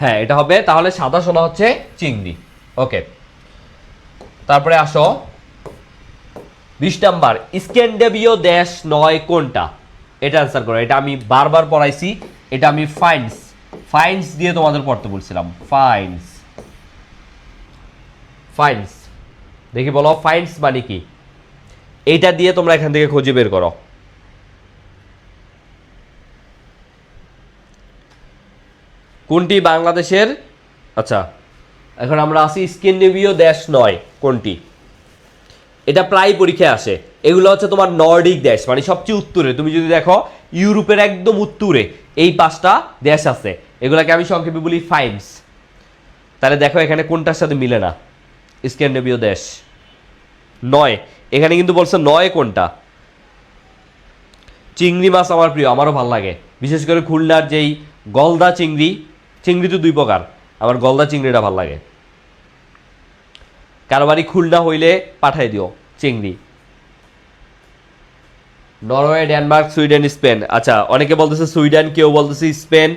হ্যাঁ এটা হবে। তাহলে সাদা সোনা হচ্ছে চিংড়ি। ওকে, তারপরে আসো 20 নাম্বার, স্ক্যান্ডিনেভীয় দেশ নয় কোনটা? এটা অ্যান্সার করো। এটা আমি বারবার পড়াইছি, এটা আমি ফাইন্স ফাইন্স দিয়ে তোমাদের পড়তে বলছিলাম, ফাইন্স। ফাইন্স দেখি বলো, ফাইন্স মানে কি? এইটা দিয়ে তোমরা এখান থেকে খুঁজে বের করো। কোনটি বাংলাদেশের, আচ্ছা এখন আমরা আছি স্ক্যান্ডিনেভীয় দেশ নয়, কোনটি? এটা প্রায় পরীক্ষায় আসে। এগুলো হচ্ছে তোমার নর্ডিক দেশ, মানে সবচেয়ে উত্তরে। তুমি যদি দেখো ইউরোপের একদম উত্তরে এই 5টা দেশ আছে, এগুলাকে আমি সংক্ষেপে বলি ফাইন্স। তাহলে দেখো এখানে কোনটার সাথে মিলে না? স্ক্যান্ডিনেভীয় দেশ নয়, এখানে কিন্তু বলছে নয় কোনটা? চিংড়ি মাছ আমার প্রিয়, আমারও ভালো লাগে, বিশেষ করে খুলনার যেই গলদা চিংড়ি। চিংড়ি তো 2 প্রকার, আমার গলদা চিংড়িটা ভালো লাগে। কারো বাড়ি খুলনা হইলে পাঠাই দিও চিংড়ি। Norway, Denmark, Sweden, Spain. আচ্ছা অনেকে বলতেছে সুইডেন, কেউ বলতেছে স্পেন।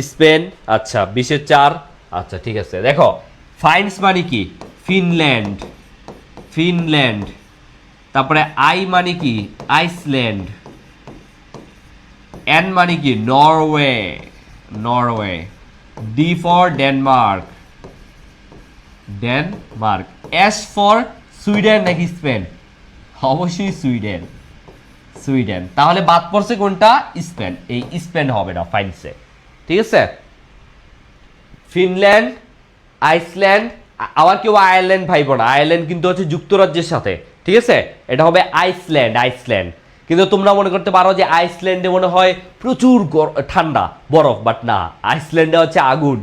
স্পেন, আচ্ছা 20-4। আচ্ছা ঠিক আছে, দেখো ফাইন্স মানে কি? Finland, Finland. তারপরে আই মানে কি? আইসল্যান্ড। এন মানে কি? Norway, Norway. D for Denmark, Denmark. S for Sweden নাকি স্পেন? অবশ্যই সুইডেন, সুইডেন। তাহলে বাদ পড়ছে কোনটা? স্পেন। এই স্পেন হবে না ফাইন্সে, ঠিক আছে? ফিনল্যান্ড, আইসল্যান্ড, আবার কেউ আয়ারল্যান্ড ভাইব না, আয়ারল্যান্ড কিন্তু হচ্ছে যুক্তরাজ্যের সাথে, ঠিক আছে? এটা হবে আইসল্যান্ড, আইসল্যান্ড। কিন্তু তোমরা মনে করতে পারো যে আইসল্যান্ডে মনে হয় প্রচুর ঠান্ডা বরফ, বাট না, আইসল্যান্ডে হচ্ছে আগুন,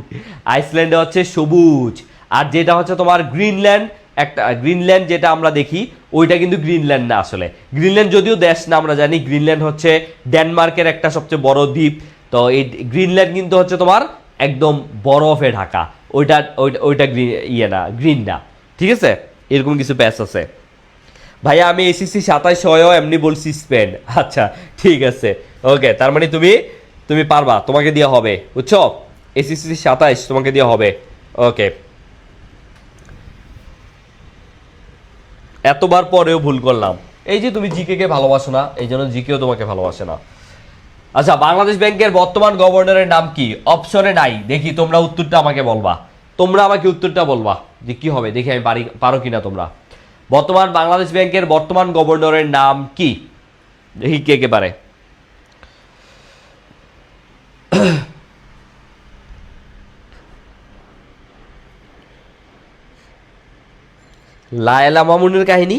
আইসল্যান্ডে হচ্ছে সবুজ। আর যেটা হচ্ছে তোমার গ্রিনল্যান্ড, একটা গ্রিনল্যান্ড যেটা আমরা দেখি ওইটা কিন্তু গ্রিনল্যান্ড না আসলে। গ্রিনল্যান্ড যদিও দেশ না আমরা জানি, গ্রিনল্যান্ড হচ্ছে ডেনমার্কের একটা সবচেয়ে বড় দ্বীপ। তো এই গ্রিনল্যান্ড কিন্তু হচ্ছে তোমার একদম বরফে ঢাকা, ওইটা ওইটা ওইটা গ্রিন ইয়ে না, গ্রিন না, ঠিক আছে? এরকম কিছু ব্যাচ আছে। ভাইয়া আমি এসিসি 27 হয়েও এমনি বলছি স্পেন। আচ্ছা ঠিক আছে, ওকে। তার মানে তুমি তুমি পারবা, তোমাকে দেওয়া হবে, বুঝছো? এসিসি 27 তোমাকে দেওয়া হবে, ওকে। এতবার পরেও ভুল করলাম। এই যে তুমি জিকে কে ভালোবাসো না, এই জন্য জিকেও তোমাকে ভালোবাসে না। আচ্ছা বাংলাদেশ ব্যাংকের বর্তমান গভর্নরের নাম কি? অপশনে নাই, দেখি তোমরা উত্তরটা আমাকে বলবা। তোমরা আমাকে উত্তরটা বলবা যে কি হবে, দেখি আমি পারো কিনা তোমরা। বর্তমান বাংলাদেশ ব্যাংকের বর্তমান গভর্নরের নাম কি? দেখি কে কে পারে। লায়লা মামুনের কাহিনী,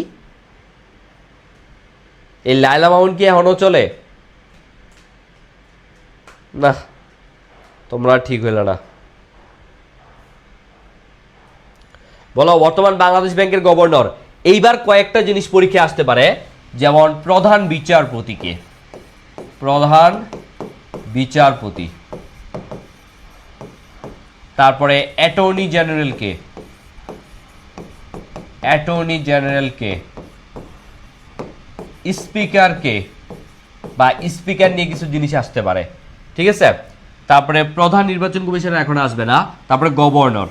এই লায়লা মামুন কি এখনো চলে? না, তোমরা ঠিক হইল না। বলো বর্তমান বাংলাদেশ ব্যাংকের গভর্নর। এইবার কয়েকটা জিনিস পরীক্ষা আসতে পারে, যেমন প্রধান বিচারপতিকে, প্রধান বিচারপতি। তারপরে অ্যাটর্নি জেনারেলকে, অ্যাটর্নি জেনারেলকে। স্পিকারকে, বা স্পিকার নিয়ে কিছু জিনিস আসতে পারে, ঠিক আছে? তারপরে প্রধান নির্বাচন কমিশনার এখন আসবে না, তারপরে গভর্নর।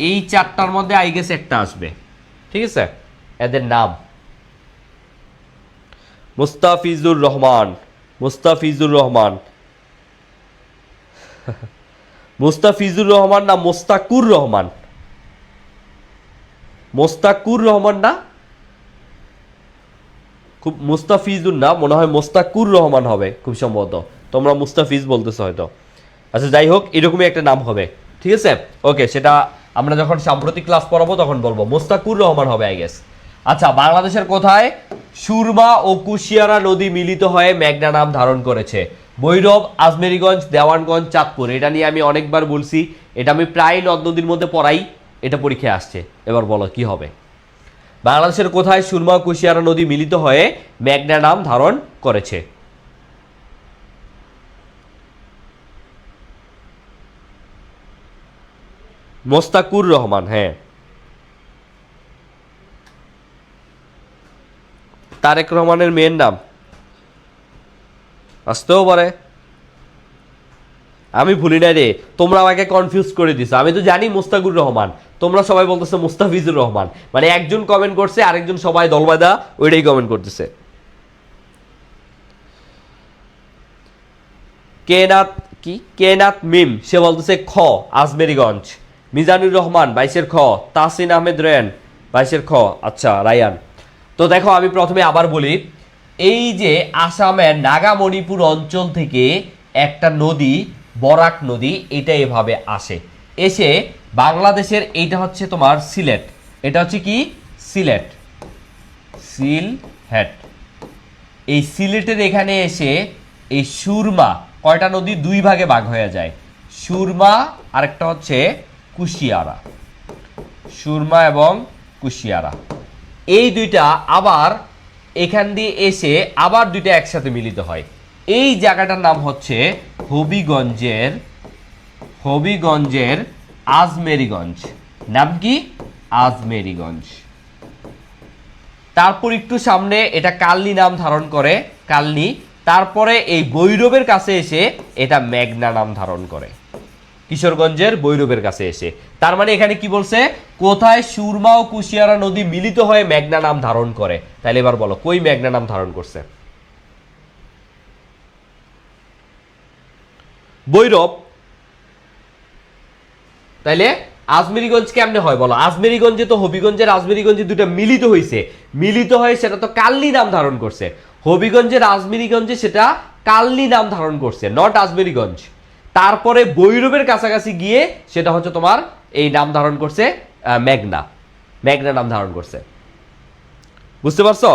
এই 4টার মধ্যে আই গেস একটা আসবে, ঠিক আছে? এদের নাম মুস্তাফিজুর রহমান, মুস্তাফিজুর রহমান। মুস্তাফিজুর রহমান না মোস্তাকুর রহমান? মোস্তাকুর রহমান না, খুব মুস্তাফিজুর না, মনে হয় মোস্তাকুর রহমান হবে খুব সম্ভবত। তোমরা মুস্তাফিজ বলতেছো হয়তো। আচ্ছা যাই হোক, এরকমই একটা নাম হবে, ঠিক আছে? ওকে, সেটা আমরা যখন সাম্প্রতিক ক্লাস পড়াবো তখন বলবো। মোস্তাকুর রহমান হবে আই গেস। আচ্ছা বাংলাদেশের কোথায় সুরমা ও কুশিয়ারা নদী মিলিত হয়ে মেঘনা নাম ধারণ করেছে? ভৈরব, আজমেরীগঞ্জ, দেওয়ানগঞ্জ, চাঁদপুর। এটা নিয়ে আমি অনেকবার বলছি, এটা আমি প্রায় নদ নদীর মধ্যে পড়াই, এটা পরীক্ষায় আসছে। এবার বলো কি হবে? বাংলাদেশের কোথায় সুরমা ও কুশিয়ারা নদী মিলিত হয়ে মেঘনা নাম ধারণ করেছে? মোস্তাকুর রহমান, হ্যাঁ। তারেক রহমানের মেয়ের নাম আসতেও পারে, আমি ভুলি নাই রে। তোমরা আমাকে কনফিউজ করে দিছো, আমি তো জানি মুস্তাকুর রহমান, তোমরা সবাই বলতেছে মুস্তাফিজুর রহমান। মানে একজন কমেন্ট করছে, আরেকজন সবাই দলবাদা ওইটাই কমেন্ট করতেছে। কি কেনাত মিম সে বলতেছে খ আজমেরিগঞ্জ। মিজানুর রহমান 22-এর খ। তাসিন আহমেদ রেন 22-এর খ। আচ্ছা রায়ান। তো দেখো আমি প্রথমে আবার বলি, এই যে আসামের নাগামণিপুর অঞ্চল থেকে একটা নদী বরাক নদী, এটা এভাবে আসে, এসে বাংলাদেশের এইটা হচ্ছে তোমার সিলেট, এটা হচ্ছে কি সিলেট, সিলহেট। এই সিলেটের এখানে এসে এই সুরমা, কয়টা নদী দুই ভাগে ভাগ হয়ে যায়, সুরমা আরেকটা হচ্ছে কুশিয়ারা, সুরমা এবং কুশিয়ারা, এই দুইটা আবার এখান দিয়ে এসে আবার দুইটা একসাথে মিলিত হয়। এই জায়গাটার নাম হচ্ছে হবিগঞ্জের আজমেরিগঞ্জ। নাম কি? আজমেরিগঞ্জ। তারপর একটু সামনে এটা কালনি নাম ধারণ করে, কালনি। তারপরে এই ভৈরবের কাছে এসে এটা মেঘনা নাম ধারণ করে, কিশোরগঞ্জের ভৈরবের কাছে এসে। তার মানে এখানে কি বলছে, কোথায় সুরমা ও কুশিয়ারা নদী মিলিত হয়ে মেঘনা নাম ধারণ করে? তাহলে এবার বলো কই মেঘনা নাম ধারণ করছে? ভৈরব। তাইলে আজমেরিগঞ্জ কেমনে হয় বলো? আজমেরিগঞ্জে তো হবিগঞ্জের আজমেরিগঞ্জে দুটো মিলিত হয়েছে, মিলিত হয়ে সেটা তো কালনি নাম ধারণ করছে। হবিগঞ্জের আজমেরিগঞ্জে সেটা কালনি নাম ধারণ করছে, নট আজমেরিগঞ্জ। তারপরে ভৈরবের কাছাকাছি গিয়ে সেটা হচ্ছে তোমার এই নাম ধারণ করছে মেঘনা, মেঘনা নাম ধারণ করছে। বুঝতে পারছো?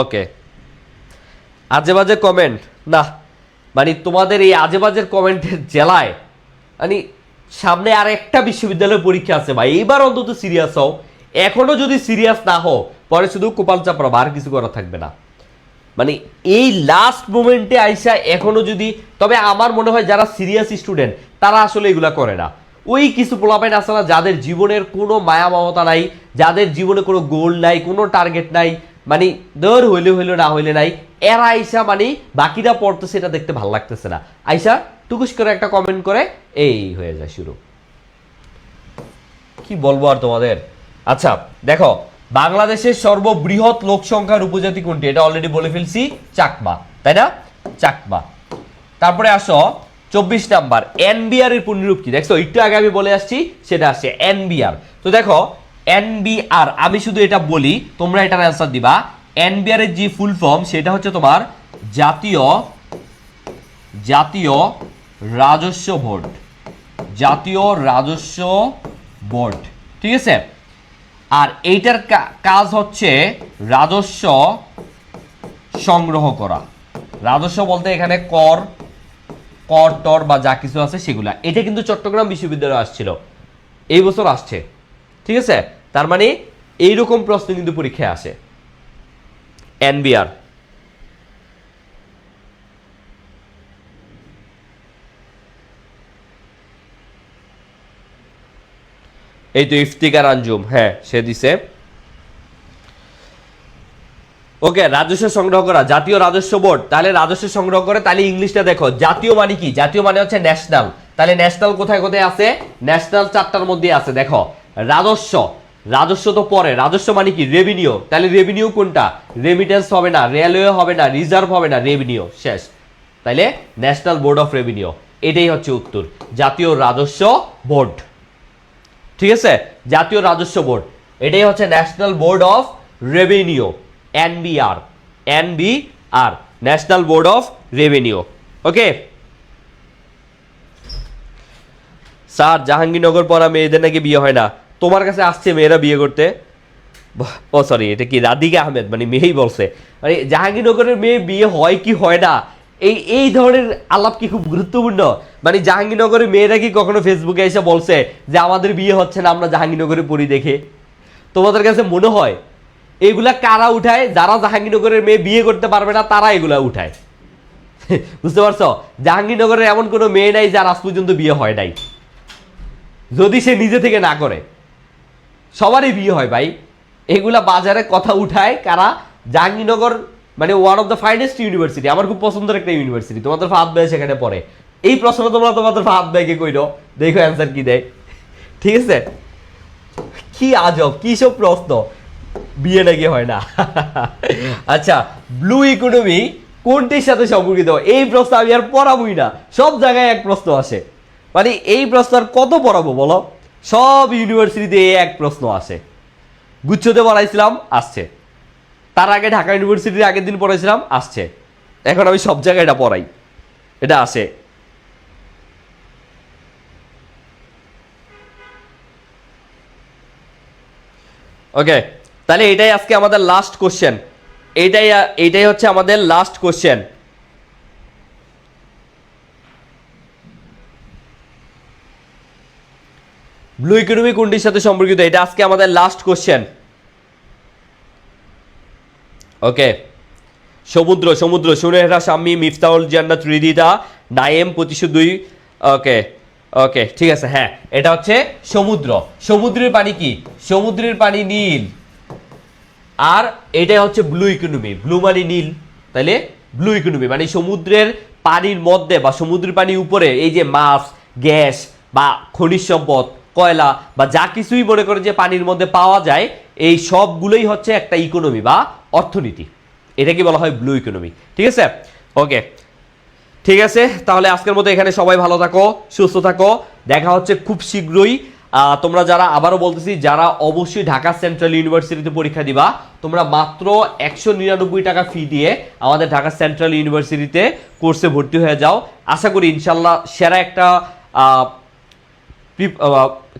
ওকে, আজে বাজে কমেন্ট না, মানে তোমাদের এই আজে বাজের কমেন্টের জেলায় মানে সামনে আর একটা বিশ্ববিদ্যালয়ের পরীক্ষা আছে ভাই, এইবার অন্তত সিরিয়াস হও। এখনো যদি সিরিয়াস না হও পরে শুধু কোপাল চাপড়াবো, আর কিছু করা থাকবে না। মানে এই লাস্ট মোমেন্টে আইসা এখনো যদি, তবে আমার মনে হয় যারা সিরিয়াস স্টুডেন্ট তারা আসলে এগুলা করে না। ওই কিছু পোলাপাইন আছে না যাদের জীবনের কোনো মায়া মমতা নাই, যাদের জীবনে কোনো গোল নাই, কোনো টার্গেট নাই, মানে দৌড় হইলে হইলো না হইলে নাই, এরা আইসা মানে বাকিরা পড়তেছে এটা দেখতে ভালো লাগতেছে না, আইসা টুকুস করে একটা কমেন্ট করে এই হয়ে যায় শুরু। কি বলবো আর তোমাদের। আচ্ছা দেখো, বাংলাদেশের সর্ববৃহৎ লোক সংখ্যার উপজাতি কোনটি? এটা অলরেডি বলে ফেলছি, চাকমা, তাই না? চাকমা। তারপরে আসো 24 নাম্বার, এনবিআর এর পূর্ণরূপ কি? দেখছো একটু আগে আমি বলে আসছি, সেটা আসছে এনবিআর। তো দেখো এনবিআর, আমি শুধু এটা বলি, তোমরা এটার অ্যান্সার দিবা। এনবিআর এর যে ফুল ফর্ম সেটা হচ্ছে তোমার জাতীয় রাজস্ব বোর্ড, জাতীয় রাজস্ব বোর্ড, ঠিক আছে? আর এইটার কাজ হচ্ছে রাজস্ব সংগ্রহ করা। রাজস্ব বলতে এখানে কর টর বা যা কিছু আছে সেগুলা। এটা কিন্তু চট্টগ্রাম বিশ্ববিদ্যালয়ে আসছিল, এই বছর আসছে, ঠিক আছে? তার মানে এইরকম প্রশ্ন কিন্তু পরীক্ষায় আসে। এনবিআর, এই তো ইফতিকার আঞ্জুম, হ্যাঁ সে দিছে। ওকে, রাজস্ব সংগ্রহ করা, জাতীয় রাজস্ব বোর্ড। তাহলে রাজস্ব সংগ্রহ করে, তাহলে ইংলিশটা দেখো, জাতীয় মানে কি? জাতীয় মানে হচ্ছে ন্যাশনাল। তাহলে ন্যাশনাল কোথায় কোথায় আছে? ন্যাশনাল 4টার মধ্যে আছে। দেখো রাজস্ব, রাজস্ব তো পরে, রাজস্ব মানে কি? রেভিনিউ। তাহলে রেভিনিউ কোনটা? রেমিটেন্স হবে না, রেলওয়ে হবে না, রিজার্ভ হবে না, রেভিনিউ, শেষ। তাইলে ন্যাশনাল বোর্ড অফ রেভিনিউ, এটাই হচ্ছে উত্তর, জাতীয় রাজস্ব বোর্ড, ঠিক আছে? জাতীয় রাজস্ব বোর্ড, এটাই হচ্ছে national board of revenue, NBR, NBR, national board of revenue. Okay sir, Jahangirnagar পড়া মেয়েদের নাকি বিয়ে হয় না, তোমার কাছে আসছে মেয়েরা বিয়ে করতে? ও সরি, এটা কি রাধিকা আহমেদ, মানে মেয়েই বলছে, মানে জাহাঙ্গীরনগরের মেয়ে বিয়ে হয় কি হয় না, এই ধরনের আলাপ কি খুব গুরুত্বপূর্ণ? মানে জাহাঙ্গীরনগরের মেয়েরা কি কখনো ফেসবুকে এসে বলছে যে আমাদের বিয়ে হচ্ছে না, আমরা জাহাঙ্গীরনগরে পড়ি দেখে? তোমাদের কাছে মনে হয় এগুলা কারা উঠায়? যারা জাহাঙ্গীরনগরের মেয়ে বিয়ে করতে পারবে না তারা এগুলা উঠায়। বুঝতে পারছো? জাহাঙ্গীরনগরের এমন কোনো মেয়ে নাই যার আজ পর্যন্ত বিয়ে হয় নাই, যদি সে নিজে থেকে না করে। সবারই বিয়ে হয় ভাই। এগুলা বাজারে কথা উঠায় কারা? জাহাঙ্গীরনগর মানে one of the finest university, আমার খুব পছন্দের একটা ইউনিভার্সিটি। তোমাদের ফাহাদ ভাই সেখানে পড়ে। এই প্রশ্ন তোমরা তোমাদের ফাহাদ ভাইকে কইরো, দেখো অ্যান্সার কি দেয়, ঠিক আছে? কি আজব, কি সব প্রশ্ন! বিয়ে নাকি হয় না। আচ্ছা, ব্লু ইকোনমি কোনটির সাথে সম্পর্কিত? এই প্রশ্ন আমি আর পড়াবই না, সব জায়গায় এক প্রশ্ন আসে। মানে এই প্রশ্ন আর কত পড়াবো বলো? সব ইউনিভার্সিটিতে এক প্রশ্ন আসে। গুচ্ছতে পড়াইছিলাম, আসছে। তার আগে ঢাকা ইউনিভার্সিটির আগের দিন পড়াইছিলাম, আসছে। এখন আমি সব জায়গায় এটা পড়াই, এটা আসে। ওকে, তাহলে এটাই আজকে আমাদের লাস্ট কোশ্চেন। এইটাই হচ্ছে আমাদের লাস্ট কোশ্চেন। ব্লু ইকোনমি কোনটির সাথে সম্পর্কিত? এটা আজকে আমাদের লাস্ট কোশ্চেন। ওকে, সমুদ্র সমুদ্র সুনেহরা শাম্মী মিফতাউল জান্নাত রিদিদা নায়েম 2502। ওকে ওকে, ঠিক আছে। হ্যাঁ, এটা হচ্ছে সমুদ্র। সমুদ্রের পানি কি? সমুদ্রের পানি নীল। আর এটাই হচ্ছে ব্লু ইকোনমি। ব্লু মানে নীল, তাইলে ব্লু ইকোনমি মানে সমুদ্রের পানির মধ্যে বা সমুদ্রের পানির উপরে এই যে মাছ, গ্যাস বা খনিজ সম্পদ, কয়লা বা যা কিছুই মনে করে যে পানির মধ্যে পাওয়া যায়, এই সবগুলোই হচ্ছে একটা ইকোনমি বা অর্থনীতি। এটাকে বলা হয় ব্লু ইকোনমি। ঠিক আছে, ওকে, ঠিক আছে। তাহলে আজকের মতো এখানে সবাই ভালো থাকো, সুস্থ থাকো। দেখা হচ্ছে খুব শীঘ্রই। তোমরা যারা, আবারও বলতেছি, যারা অবশ্যই ঢাকা সেন্ট্রাল ইউনিভার্সিটিতে পরীক্ষা দিবা, তোমরা মাত্র 199 টাকা ফি দিয়ে আমাদের ঢাকা সেন্ট্রাল ইউনিভার্সিটিতে কোর্সে ভর্তি হয়ে যাও। আশা করি ইনশাল্লাহ সেরা একটা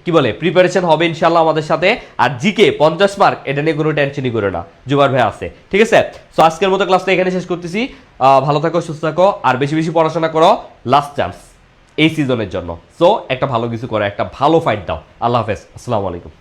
কি বলে প্রিপারেশন হবে ইনশাল্লাহ আমাদের সাথে। আর জিকে 50 মার্ক, এটা নিয়ে কোনো টেনশনই করে না, জুবার ভাই আছে। ঠিক আছে, সো আজকের মতো ক্লাসটা এখানে শেষ করতেছি। ভালো থাকো, সুস্থ থাকো, আর বেশি বেশি পড়াশোনা করো। লাস্ট চান্স এই সিজনের জন্য, সো একটা ভালো কিছু করো, একটা ভালো ফাইট দাও। আল্লাহ হাফেজ, আসসালামু আলাইকুম।